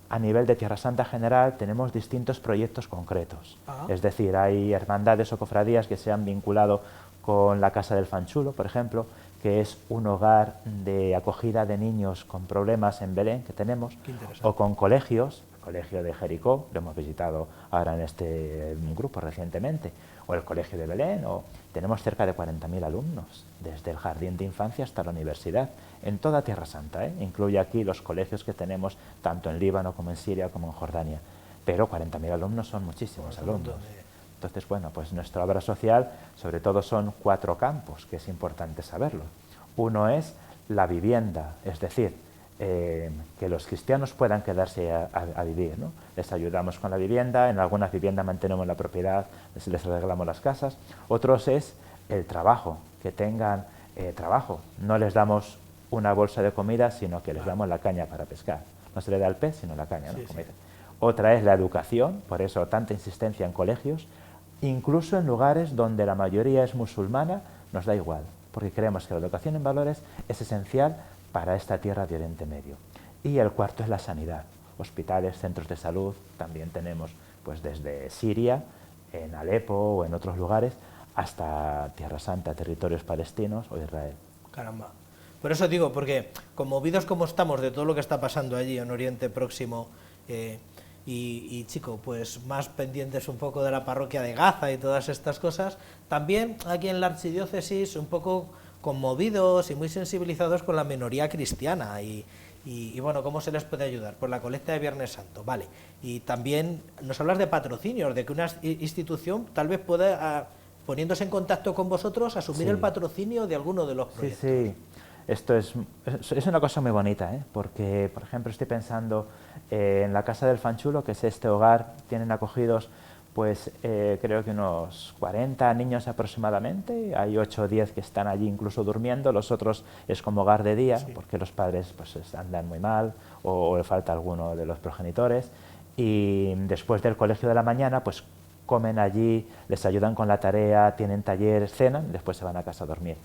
a nivel de Tierra Santa general tenemos distintos proyectos concretos. Es decir, hay hermandades o cofradías que se han vinculado con la Casa del Fanchulo, por ejemplo, que es un hogar de acogida de niños con problemas en Belén que tenemos, o con colegios, el Colegio de Jericó, lo hemos visitado ahora en este grupo recientemente, o el Colegio de Belén, o tenemos cerca de 40.000 alumnos, desde el jardín de infancia hasta la universidad, en toda Tierra Santa, incluye aquí los colegios que tenemos tanto en Líbano como en Siria como en Jordania, pero 40.000 alumnos son muchísimos alumnos. Entonces, bueno, pues nuestra obra social, sobre todo son 4 campos, que es importante saberlo. Uno es la vivienda, es decir, que los cristianos puedan quedarse a vivir, ¿no? Les ayudamos con la vivienda, en algunas viviendas mantenemos la propiedad, les arreglamos las casas. Otros es el trabajo, que tengan trabajo. No les damos una bolsa de comida, sino que les damos la caña para pescar. No se le da el pez, sino la caña, ¿no? Sí. Otra es la educación, por eso tanta insistencia en colegios. Incluso en lugares donde la mayoría es musulmana, nos da igual, porque creemos que la educación en valores es esencial para esta tierra de Oriente Medio. Y el cuarto es la sanidad, hospitales, centros de salud, también tenemos pues desde Siria, en Alepo o en otros lugares, hasta Tierra Santa, territorios palestinos o Israel. Caramba. Por eso digo, porque conmovidos como estamos de todo lo que está pasando allí en Oriente Próximo, y chico, pues más pendientes un poco de la parroquia de Gaza y todas estas cosas, también aquí en la archidiócesis un poco conmovidos y muy sensibilizados con la minoría cristiana y bueno, ¿cómo se les puede ayudar? Pues la colecta de Viernes Santo, vale. Y también nos hablas de patrocinios, de que una institución tal vez pueda, poniéndose en contacto con vosotros, asumir el patrocinio de alguno de los proyectos. Sí, sí. Esto es una cosa muy bonita, porque, por ejemplo, estoy pensando en la Casa del Fanchulo, que es este hogar, tienen acogidos, pues creo que unos 40 niños aproximadamente, hay 8 o 10 que están allí incluso durmiendo, los otros es como hogar de día, porque los padres pues andan muy mal o le falta alguno de los progenitores, y después del colegio de la mañana, pues comen allí, les ayudan con la tarea, tienen talleres, cenan, y después se van a casa a dormir.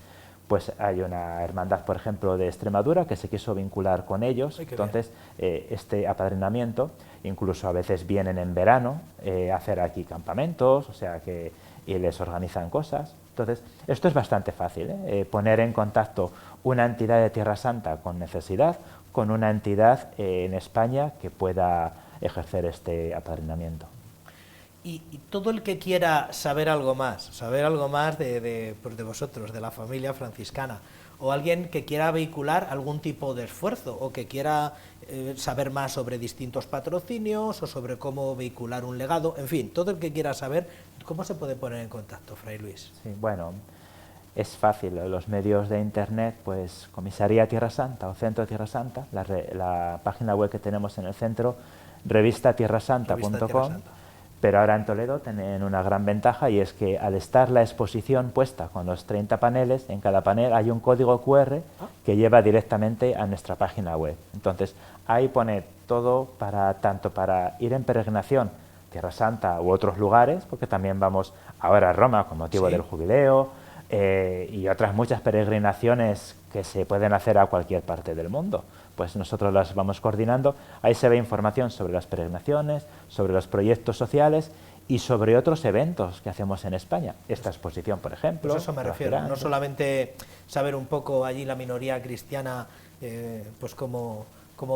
Pues hay una hermandad, por ejemplo, de Extremadura que se quiso vincular con ellos. Entonces, este apadrinamiento, incluso a veces vienen en verano a hacer aquí campamentos, o sea que y les organizan cosas. Entonces, esto es bastante fácil, poner en contacto una entidad de Tierra Santa con necesidad con una entidad en España que pueda ejercer este apadrinamiento. Y todo el que quiera saber algo más de vosotros, de la familia franciscana, o alguien que quiera vehicular algún tipo de esfuerzo, o que quiera saber más sobre distintos patrocinios, o sobre cómo vehicular un legado, en fin, todo el que quiera saber, ¿cómo se puede poner en contacto, Fray Luis? Sí, bueno, es fácil, los medios de internet, pues Comisaría Tierra Santa o Centro Tierra Santa, la página web que tenemos en el centro, revistatierrasanta.com. Pero ahora en Toledo tienen una gran ventaja y es que al estar la exposición puesta con los 30 paneles, en cada panel hay un código QR que lleva directamente a nuestra página web. Entonces ahí pone todo tanto para ir en peregrinación, Tierra Santa u otros lugares, porque también vamos ahora a Roma con motivo del jubileo y otras muchas peregrinaciones que se pueden hacer a cualquier parte del mundo. Pues nosotros las vamos coordinando, ahí se ve información sobre las peregrinaciones, sobre los proyectos sociales y sobre otros eventos que hacemos en España. Esta exposición, por ejemplo. Pues eso me refiero, no solamente saber un poco allí la minoría cristiana, pues cómo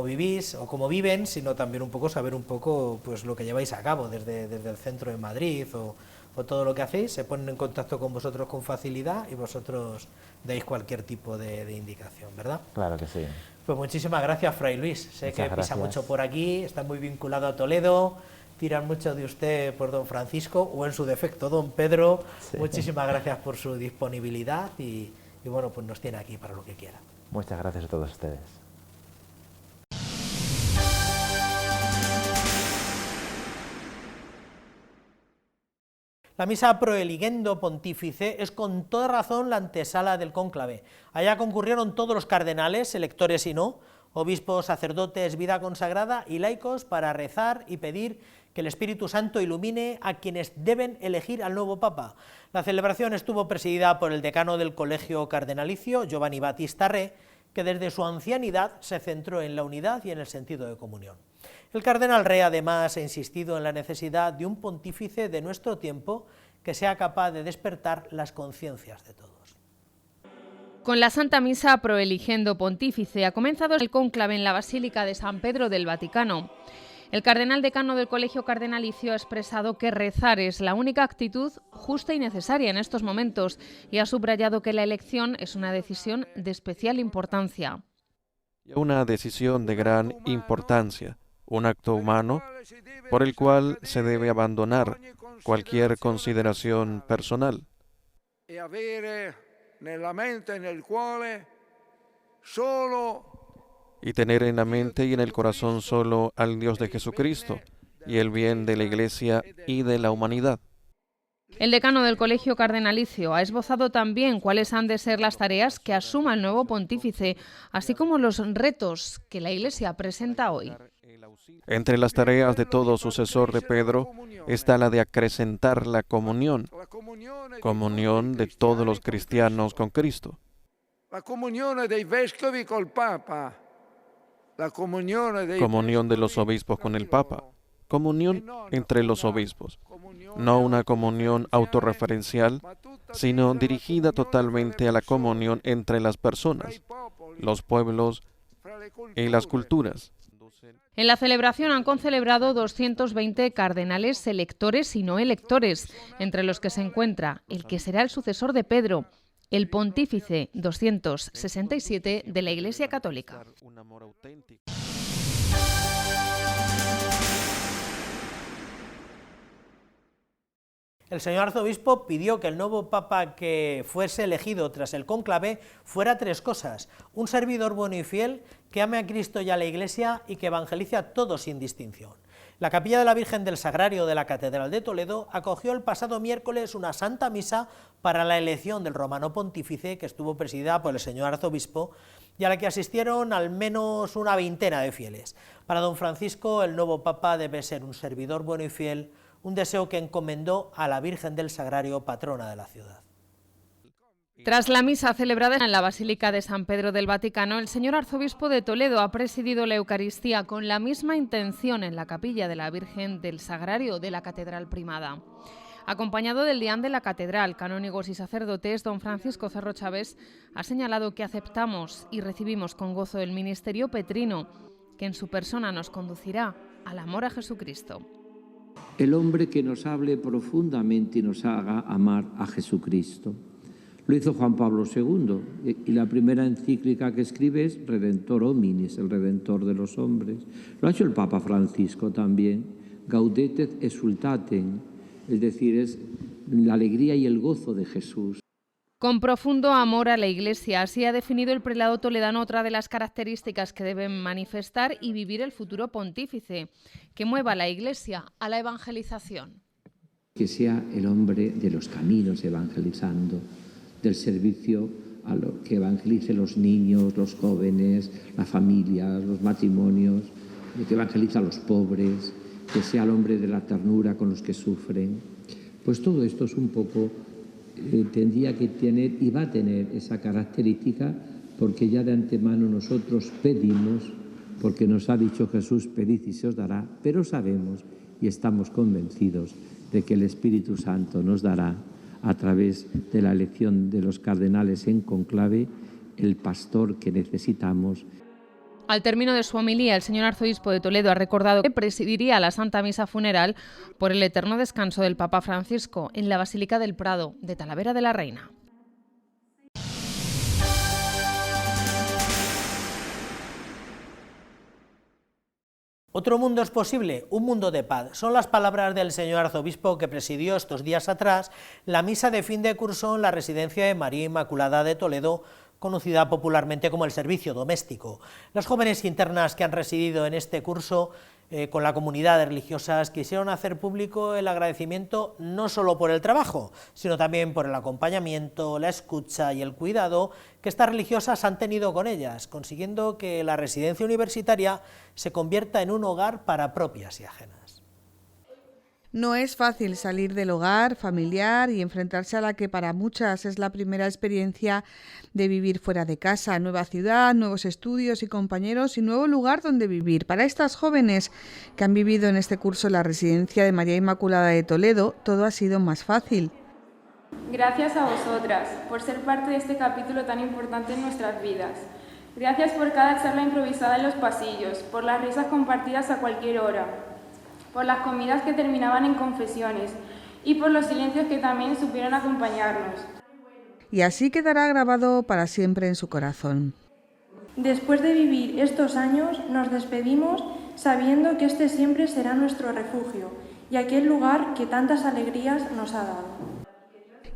vivís o cómo viven, sino también un poco saber un poco pues lo que lleváis a cabo desde el centro de Madrid o todo lo que hacéis, se ponen en contacto con vosotros con facilidad y vosotros dais cualquier tipo de indicación, ¿verdad? Claro que sí. Pues muchísimas gracias, Fray Luis. Sé que pisa mucho por aquí, está muy vinculado a Toledo, tiran mucho de usted por don Francisco, o en su defecto, don Pedro. Sí. Muchísimas gracias por su disponibilidad y bueno, pues nos tiene aquí para lo que quiera. Muchas gracias a todos ustedes. La misa Proeligendo Pontífice es con toda razón la antesala del cónclave. Allá concurrieron todos los cardenales, electores y no, obispos, sacerdotes, vida consagrada y laicos para rezar y pedir que el Espíritu Santo ilumine a quienes deben elegir al nuevo Papa. La celebración estuvo presidida por el decano del Colegio Cardenalicio, Giovanni Battista Re, que desde su ancianidad se centró en la unidad y en el sentido de comunión. El cardenal Re además ha insistido en la necesidad de un pontífice de nuestro tiempo que sea capaz de despertar las conciencias de todos. Con la Santa Misa Proeligendo Pontífice ha comenzado el cónclave en la Basílica de San Pedro del Vaticano. El cardenal decano del Colegio Cardenalicio ha expresado que rezar es la única actitud justa y necesaria en estos momentos y ha subrayado que la elección es una decisión de especial importancia. Una decisión de gran importancia, un acto humano por el cual se debe abandonar cualquier consideración personal. Y tener en la mente y en el corazón solo al Dios de Jesucristo y el bien de la Iglesia y de la humanidad. El decano del Colegio Cardenalicio ha esbozado también cuáles han de ser las tareas que asuma el nuevo pontífice, así como los retos que la Iglesia presenta hoy. Entre las tareas de todo sucesor de Pedro está la de acrecentar la comunión de todos los cristianos con Cristo. Comunión de los obispos con el Papa. Comunión entre los obispos. No una comunión autorreferencial, sino dirigida totalmente a la comunión entre las personas, los pueblos y las culturas. En la celebración han concelebrado 220 cardenales electores y no electores, entre los que se encuentra el que será el sucesor de Pedro, el pontífice 267 de la Iglesia Católica. El señor arzobispo pidió que el nuevo papa que fuese elegido tras el cónclave fuera tres cosas: un servidor bueno y fiel, que ame a Cristo y a la Iglesia y que evangelice a todos sin distinción. La Capilla de la Virgen del Sagrario de la Catedral de Toledo acogió el pasado miércoles una santa misa para la elección del romano pontífice, que estuvo presidida por el señor arzobispo y a la que asistieron al menos una veintena de fieles. Para don Francisco, el nuevo papa debe ser un servidor bueno y fiel, un deseo que encomendó a la Virgen del Sagrario, patrona de la ciudad. Tras la misa celebrada en la Basílica de San Pedro del Vaticano, el señor arzobispo de Toledo ha presidido la Eucaristía con la misma intención en la capilla de la Virgen del Sagrario de la Catedral Primada. Acompañado del deán de la Catedral, canónigos y sacerdotes, don Francisco Cerro Chávez ha señalado que aceptamos y recibimos con gozo el ministerio petrino, que en su persona nos conducirá al amor a Jesucristo. El hombre que nos hable profundamente y nos haga amar a Jesucristo. Lo hizo Juan Pablo II y la primera encíclica que escribe es Redentor Hominis, el Redentor de los hombres. Lo ha hecho el Papa Francisco también, Gaudete et Exsultate, es decir, es la alegría y el gozo de Jesús. Con profundo amor a la Iglesia, así ha definido el prelado toledano otra de las características que deben manifestar y vivir el futuro pontífice, que mueva a la Iglesia a la evangelización. Que sea el hombre de los caminos evangelizando, del servicio a lo que evangelice los niños, los jóvenes, las familias, los matrimonios, que evangeliza a los pobres, que sea el hombre de la ternura con los que sufren. Pues todo esto es un poco... tendría que tener y va a tener esa característica, porque ya de antemano nosotros pedimos, porque nos ha dicho Jesús, pedid y se os dará, pero sabemos y estamos convencidos de que el Espíritu Santo nos dará, a través de la elección de los cardenales en conclave, el pastor que necesitamos. Al término de su homilía, el señor arzobispo de Toledo ha recordado que presidiría la Santa Misa funeral por el eterno descanso del Papa Francisco en la Basílica del Prado de Talavera de la Reina. Otro mundo es posible, un mundo de paz. Son las palabras del señor arzobispo que presidió estos días atrás la misa de fin de curso en la residencia de María Inmaculada de Toledo, conocida popularmente como el servicio doméstico. Las jóvenes internas que han residido en este curso con la comunidad de religiosas quisieron hacer público el agradecimiento no solo por el trabajo, sino también por el acompañamiento, la escucha y el cuidado que estas religiosas han tenido con ellas, consiguiendo que la residencia universitaria se convierta en un hogar para propias y ajenas. No es fácil salir del hogar familiar y enfrentarse a la que para muchas es la primera experiencia de vivir fuera de casa, nueva ciudad, nuevos estudios y compañeros y nuevo lugar donde vivir. Para estas jóvenes que han vivido en este curso en la residencia de María Inmaculada de Toledo, todo ha sido más fácil. Gracias a vosotras por ser parte de este capítulo tan importante en nuestras vidas. Gracias por cada charla improvisada en los pasillos, por las risas compartidas a cualquier hora, por las comidas que terminaban en confesiones y por los silencios que también supieron acompañarnos. Y así quedará grabado para siempre en su corazón. Después de vivir estos años, nos despedimos sabiendo que este siempre será nuestro refugio y aquel lugar que tantas alegrías nos ha dado.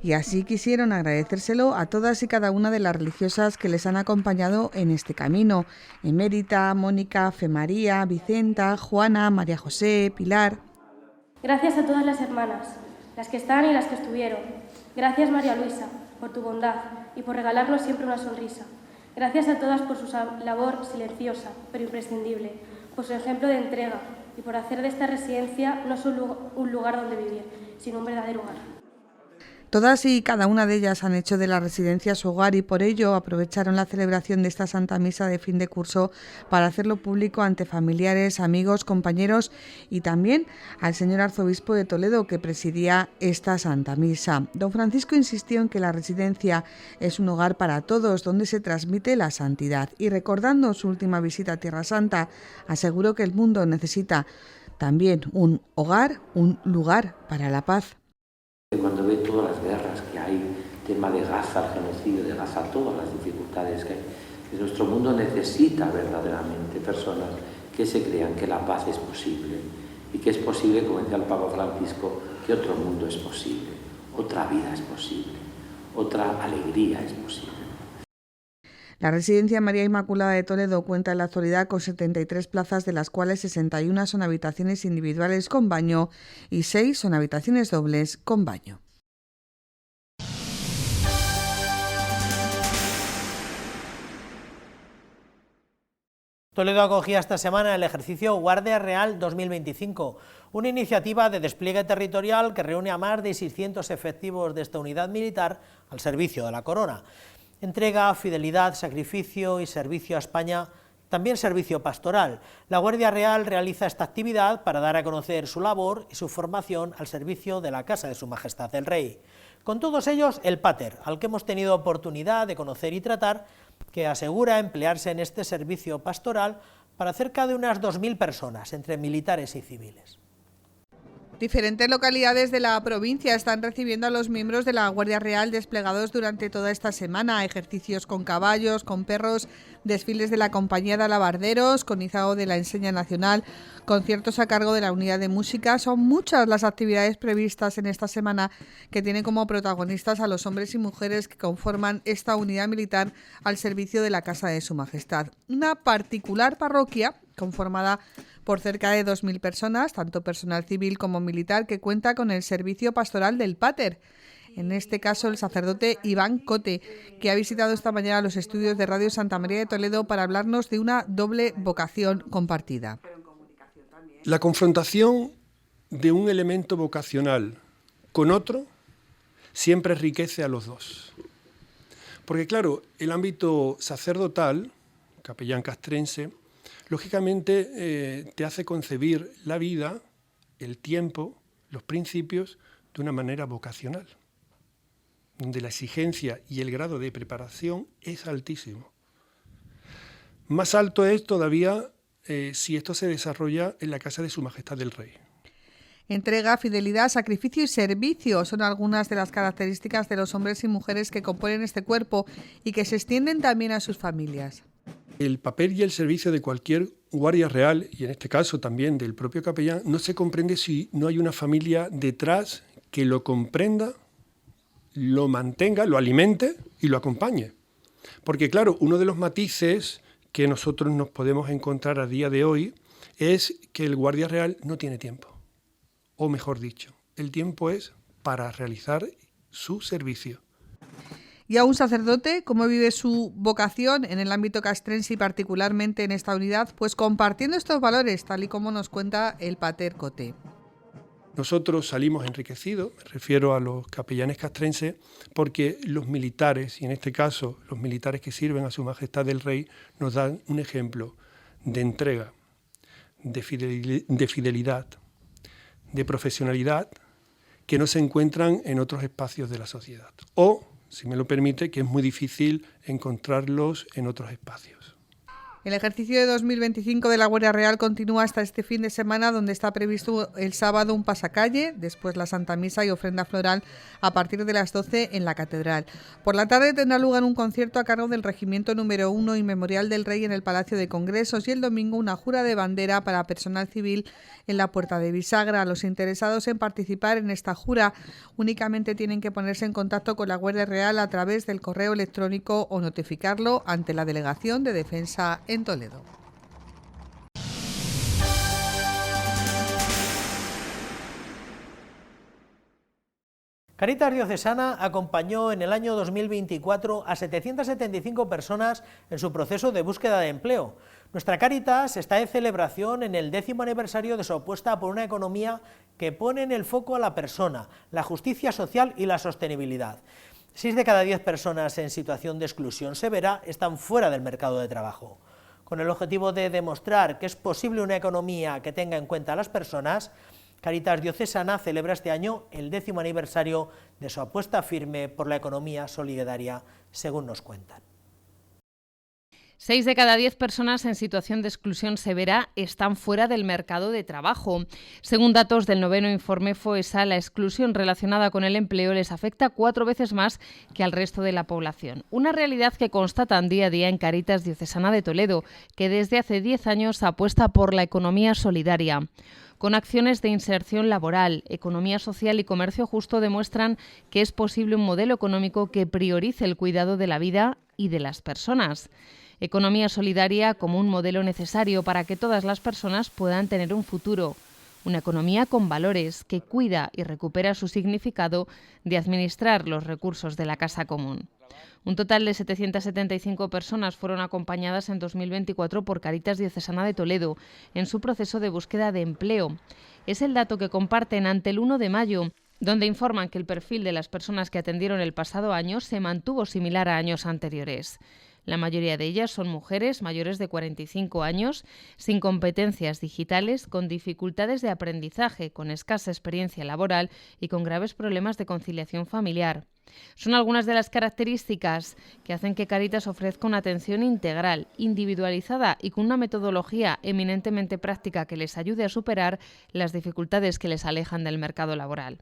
Y así quisieron agradecérselo a todas y cada una de las religiosas que les han acompañado en este camino: Emérita, Mónica, Fe María, Vicenta, Juana, María José, Pilar. Gracias a todas las hermanas, las que están y las que estuvieron. Gracias, María Luisa, por tu bondad y por regalarnos siempre una sonrisa. Gracias a todas por su labor silenciosa, pero imprescindible, por su ejemplo de entrega y por hacer de esta residencia no solo un lugar donde vivir, sino un verdadero hogar. Todas y cada una de ellas han hecho de la residencia su hogar y por ello aprovecharon la celebración de esta Santa Misa de fin de curso para hacerlo público ante familiares, amigos, compañeros y también al señor arzobispo de Toledo que presidía esta Santa Misa. Don Francisco insistió en que la residencia es un hogar para todos donde se transmite la santidad y recordando su última visita a Tierra Santa aseguró que el mundo necesita también un hogar, un lugar para la paz. Cuando ve todas las guerras que hay, tema de Gaza, el genocidio de Gaza, todas las dificultades que hay, nuestro mundo necesita verdaderamente personas que se crean que la paz es posible y que es posible, como decía el Papa Francisco, que otro mundo es posible, otra vida es posible, otra alegría es posible. La residencia María Inmaculada de Toledo cuenta en la actualidad con 73 plazas, de las cuales 61 son habitaciones individuales con baño y 6 son habitaciones dobles con baño. Toledo acogía esta semana el ejercicio Guardia Real 2025, una iniciativa de despliegue territorial que reúne a más de 600 efectivos de esta unidad militar al servicio de la corona. Entrega, fidelidad, sacrificio y servicio a España, también servicio pastoral. La Guardia Real realiza esta actividad para dar a conocer su labor y su formación al servicio de la Casa de Su Majestad el Rey. Con todos ellos, el Pater, al que hemos tenido oportunidad de conocer y tratar, que asegura emplearse en este servicio pastoral para cerca de unas 2.000 personas, entre militares y civiles. Diferentes localidades de la provincia están recibiendo a los miembros de la Guardia Real desplegados durante toda esta semana. Ejercicios con caballos, con perros, desfiles de la Compañía de Alabarderos, con izado de la Enseña Nacional, conciertos a cargo de la Unidad de Música. Son muchas las actividades previstas en esta semana que tienen como protagonistas a los hombres y mujeres que conforman esta unidad militar al servicio de la Casa de Su Majestad. Una particular parroquia conformada por cerca de 2.000 personas, tanto personal civil como militar, que cuenta con el servicio pastoral del Pater. En este caso, el sacerdote Iván Cote, que ha visitado esta mañana los estudios de Radio Santa María de Toledo para hablarnos de una doble vocación compartida. La confrontación de un elemento vocacional con otro siempre enriquece a los dos. Porque claro, el ámbito sacerdotal, capellán castrense, lógicamente te hace concebir la vida, el tiempo, los principios de una manera vocacional, donde la exigencia y el grado de preparación es altísimo. Más alto es todavía si esto se desarrolla en la Casa de Su Majestad el Rey. Entrega, fidelidad, sacrificio y servicio son algunas de las características de los hombres y mujeres que componen este cuerpo y que se extienden también a sus familias. El papel y el servicio de cualquier guardia real, y en este caso también del propio capellán, no se comprende si no hay una familia detrás que lo comprenda, lo mantenga, lo alimente y lo acompañe. Porque claro, uno de los matices que nosotros nos podemos encontrar a día de hoy es que el guardia real no tiene tiempo. O mejor dicho, el tiempo es para realizar su servicio. Y a un sacerdote, ¿cómo vive su vocación en el ámbito castrense y particularmente en esta unidad? Pues compartiendo estos valores, tal y como nos cuenta el Pater Coté. Nosotros salimos enriquecidos, me refiero a los capellanes castrenses, porque los militares, y en este caso los militares que sirven a Su Majestad el Rey, nos dan un ejemplo de entrega, de fidelidad, de profesionalidad, que no se encuentran en otros espacios de la sociedad. O, si me lo permite, que es muy difícil encontrarlos en otros espacios. El ejercicio de 2025 de la Guardia Real continúa hasta este fin de semana, donde está previsto el sábado un pasacalle, después la Santa Misa y ofrenda floral a partir de las 12 en la Catedral. Por la tarde tendrá lugar un concierto a cargo del Regimiento número 1 y Memorial del Rey en el Palacio de Congresos, y el domingo una jura de bandera para personal civil en la Puerta de Bisagra. Los interesados en participar en esta jura únicamente tienen que ponerse en contacto con la Guardia Real a través del correo electrónico o notificarlo ante la Delegación de Defensa en Toledo. Cáritas Diocesana acompañó en el año 2024 a 775 personas en su proceso de búsqueda de empleo. Nuestra Cáritas está de celebración en el 10º aniversario de su apuesta por una economía que pone en el foco a la persona, la justicia social y la sostenibilidad. 6 de cada 10 personas en situación de exclusión severa están fuera del mercado de trabajo. Con el objetivo de demostrar que es posible una economía que tenga en cuenta a las personas, Cáritas Diocesana celebra este año el 10º aniversario de su apuesta firme por la economía solidaria, según nos cuentan. 6 de cada 10 personas en situación de exclusión severa están fuera del mercado de trabajo. Según datos del 9º informe FOESA, la exclusión relacionada con el empleo les afecta 4 veces más que al resto de la población. Una realidad que constatan día a día en Cáritas Diocesana de Toledo, que desde hace 10 años apuesta por la economía solidaria. Con acciones de inserción laboral, economía social y comercio justo demuestran que es posible un modelo económico que priorice el cuidado de la vida y de las personas. Economía solidaria como un modelo necesario para que todas las personas puedan tener un futuro. Una economía con valores que cuida y recupera su significado de administrar los recursos de la casa común. Un total de 775 personas fueron acompañadas en 2024 por Cáritas Diocesana de Toledo en su proceso de búsqueda de empleo. Es el dato que comparten ante el 1 de mayo, donde informan que el perfil de las personas que atendieron el pasado año se mantuvo similar a años anteriores. La mayoría de ellas son mujeres mayores de 45 años, sin competencias digitales, con dificultades de aprendizaje, con escasa experiencia laboral y con graves problemas de conciliación familiar. Son algunas de las características que hacen que Cáritas ofrezca una atención integral, individualizada y con una metodología eminentemente práctica que les ayude a superar las dificultades que les alejan del mercado laboral.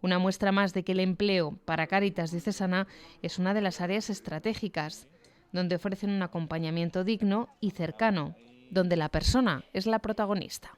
Una muestra más de que el empleo para Cáritas Diocesana es una de las áreas estratégicas, donde ofrecen un acompañamiento digno y cercano, donde la persona es la protagonista.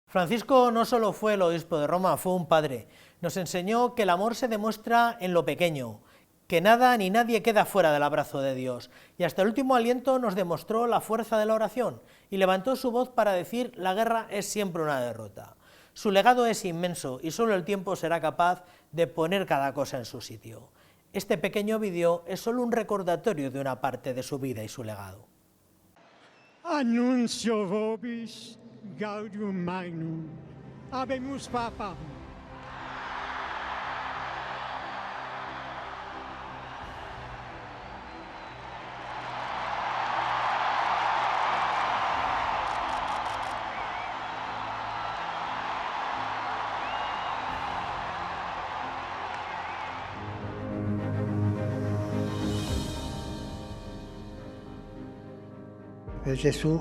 Francisco no solo fue el obispo de Roma, fue un padre. Nos enseñó que el amor se demuestra en lo pequeño, que nada ni nadie queda fuera del abrazo de Dios. Y hasta el último aliento nos demostró la fuerza de la oración y levantó su voz para decir: la guerra es siempre una derrota. Su legado es inmenso y solo el tiempo será capaz de poner cada cosa en su sitio. Este pequeño vídeo es solo un recordatorio de una parte de su vida y su legado. Annuncio vobis gaudium magnum, habemus papam. Per Gesù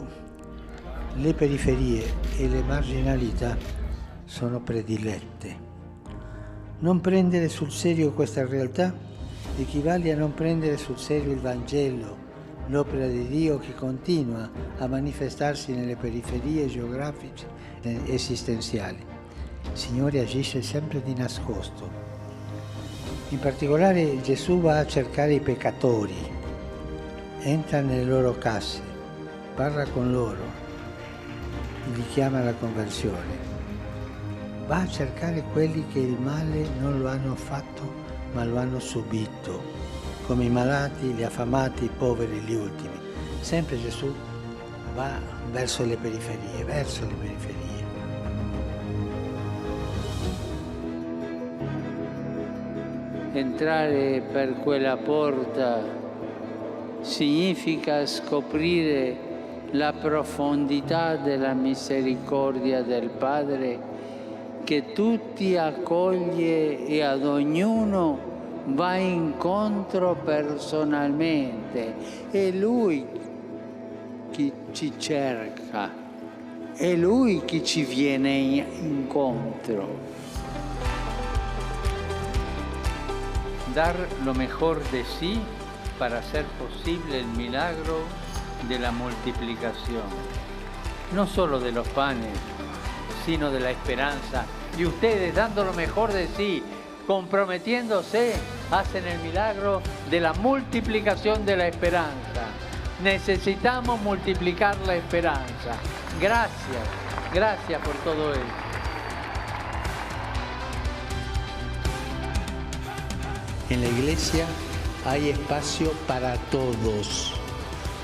le periferie e le marginalità sono predilette. Non prendere sul serio questa realtà equivale a non prendere sul serio il Vangelo, l'opera di Dio che continua a manifestarsi nelle periferie geografiche e esistenziali. Il Signore agisce sempre di nascosto. In particolare Gesù va a cercare i peccatori, entra nelle loro case, parla con loro, li chiama alla conversione. Va a cercare quelli che il male non lo hanno fatto, ma lo hanno subito, come i malati, gli affamati, i poveri, gli ultimi. Sempre Gesù va verso le periferie, verso le periferie. Entrare per quella porta significa scoprire la profondità della misericordia del Padre che tutti accoglie e ad ognuno va incontro personalmente. È Lui chi ci cerca, è Lui chi ci viene incontro. Dar lo mejor de sí para hacer posible el milagro de la multiplicación, no solo de los panes, sino de la esperanza. Y ustedes, dando lo mejor de sí, comprometiéndose, hacen el milagro de la multiplicación de la esperanza. Necesitamos multiplicar la esperanza. Gracias, gracias por todo esto. En la iglesia hay espacio para todos,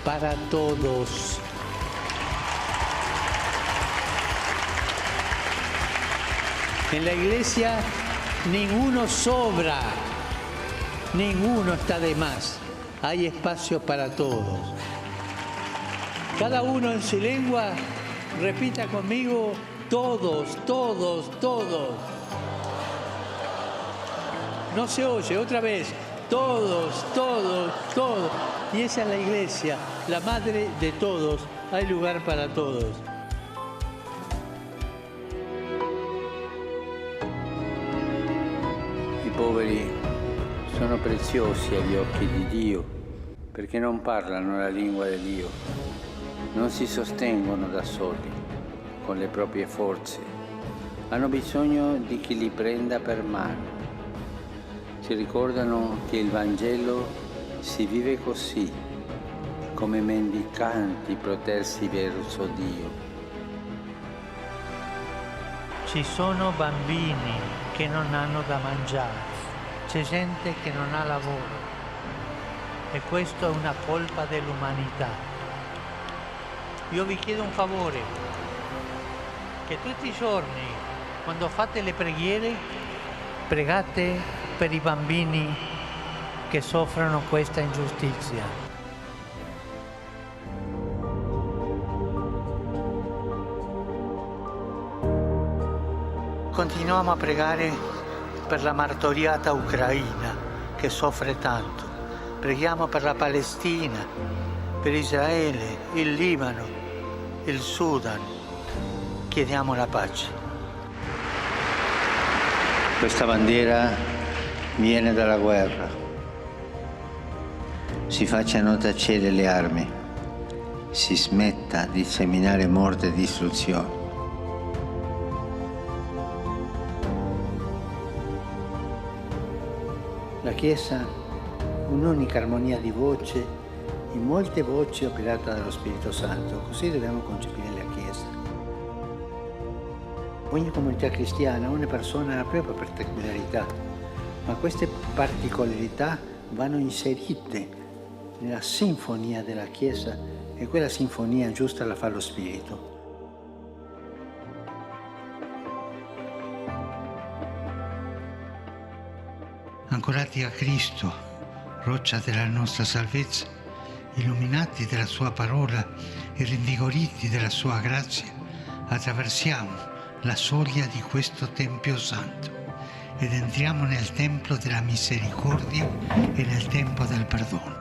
para todos. En la iglesia ninguno sobra, ninguno está de más. Hay espacio para todos. Cada uno en su lengua repita conmigo: todos, todos, todos. No se oye, otra vez. Todos, todos, todos. Y esa es la iglesia, la madre de todos. Hay lugar para todos. I poveri sono preziosi agli occhi di Dio perché non parlano la lingua di Dio, non si sostengono da soli con le proprie forze, hanno bisogno di chi li prenda per mano. Si ricordano che il Vangelo si vive così, come mendicanti protersi verso Dio. Ci sono bambini che non hanno da mangiare, c'è gente che non ha lavoro e questo è una colpa dell'umanità. Io vi chiedo un favore, che tutti i giorni, quando fate le preghiere, pregate per i bambini che soffrono questa ingiustizia. Continuiamo a pregare per la martoriata Ucraina che soffre tanto. Preghiamo per la Palestina, per Israele, il Libano, il Sudan. Chiediamo la pace. Questa bandiera viene dalla guerra. Si facciano tacere le armi, si smetta di seminare morte e distruzione. La Chiesa, un'unica armonia di voce, in molte voci operata dallo Spirito Santo. Così dobbiamo concepire la Chiesa. Ogni comunità cristiana, ogni persona ha la propria particolarità, ma queste particolarità vanno inserite nella sinfonia della Chiesa e quella sinfonia giusta la fa lo Spirito. Ancorati a Cristo, roccia della nostra salvezza, illuminati dalla Sua parola e rinvigoriti dalla Sua grazia, attraversiamo la soglia di questo Tempio Santo ed entriamo nel Tempio della misericordia e nel Tempio del perdono,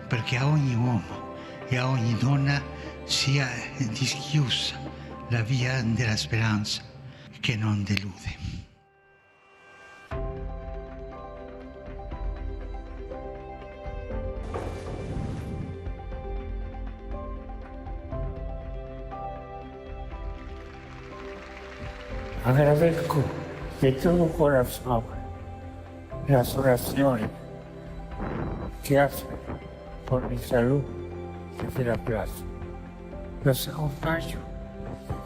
perché a ogni uomo e a ogni donna sia dischiusa la via della speranza che non delude. Agradezco de todo corazón las oraciones que hacen por mi salud desde la plaza. Los acompaño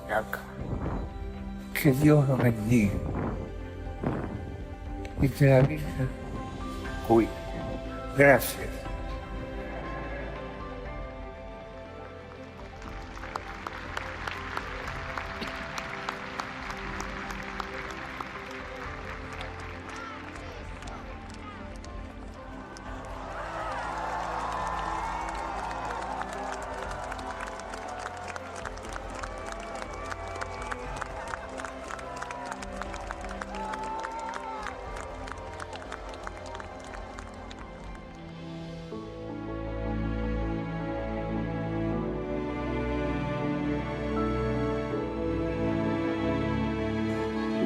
acá. Que Dios los bendiga y que la Virgen cuide. Gracias.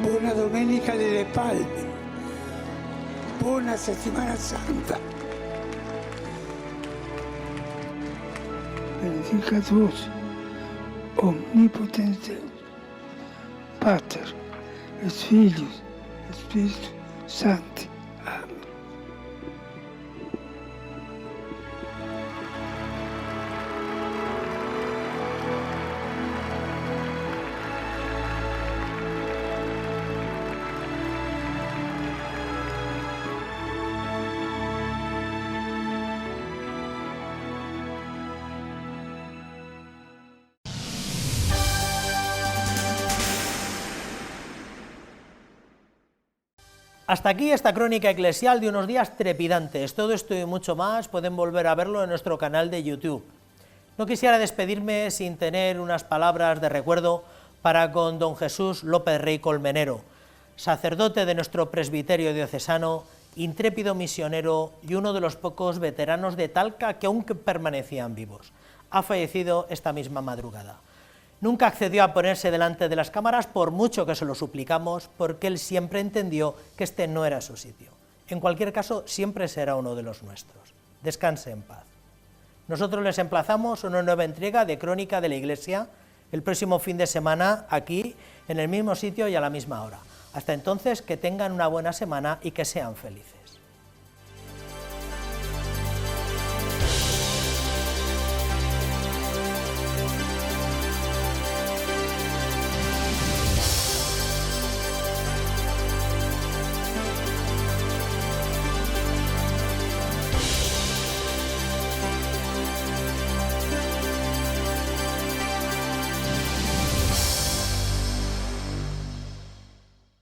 Buona Domenica delle Palme, buona Settimana Santa. Benedicat vos, omnipotens Deus, Pater, et Filius, et Spiritus Sancti. Amen. Hasta aquí esta crónica eclesial de unos días trepidantes. Todo esto y mucho más pueden volver a verlo en nuestro canal de YouTube. No quisiera despedirme sin tener unas palabras de recuerdo para con don Jesús López Rey Colmenero, sacerdote de nuestro presbiterio diocesano, intrépido misionero y uno de los pocos veteranos de Talca que aún permanecían vivos. Ha fallecido esta misma madrugada. Nunca accedió a ponerse delante de las cámaras, por mucho que se lo suplicamos, porque él siempre entendió que este no era su sitio. En cualquier caso, siempre será uno de los nuestros. Descanse en paz. Nosotros les emplazamos a una nueva entrega de Crónica de la Iglesia el próximo fin de semana, aquí, en el mismo sitio y a la misma hora. Hasta entonces, que tengan una buena semana y que sean felices.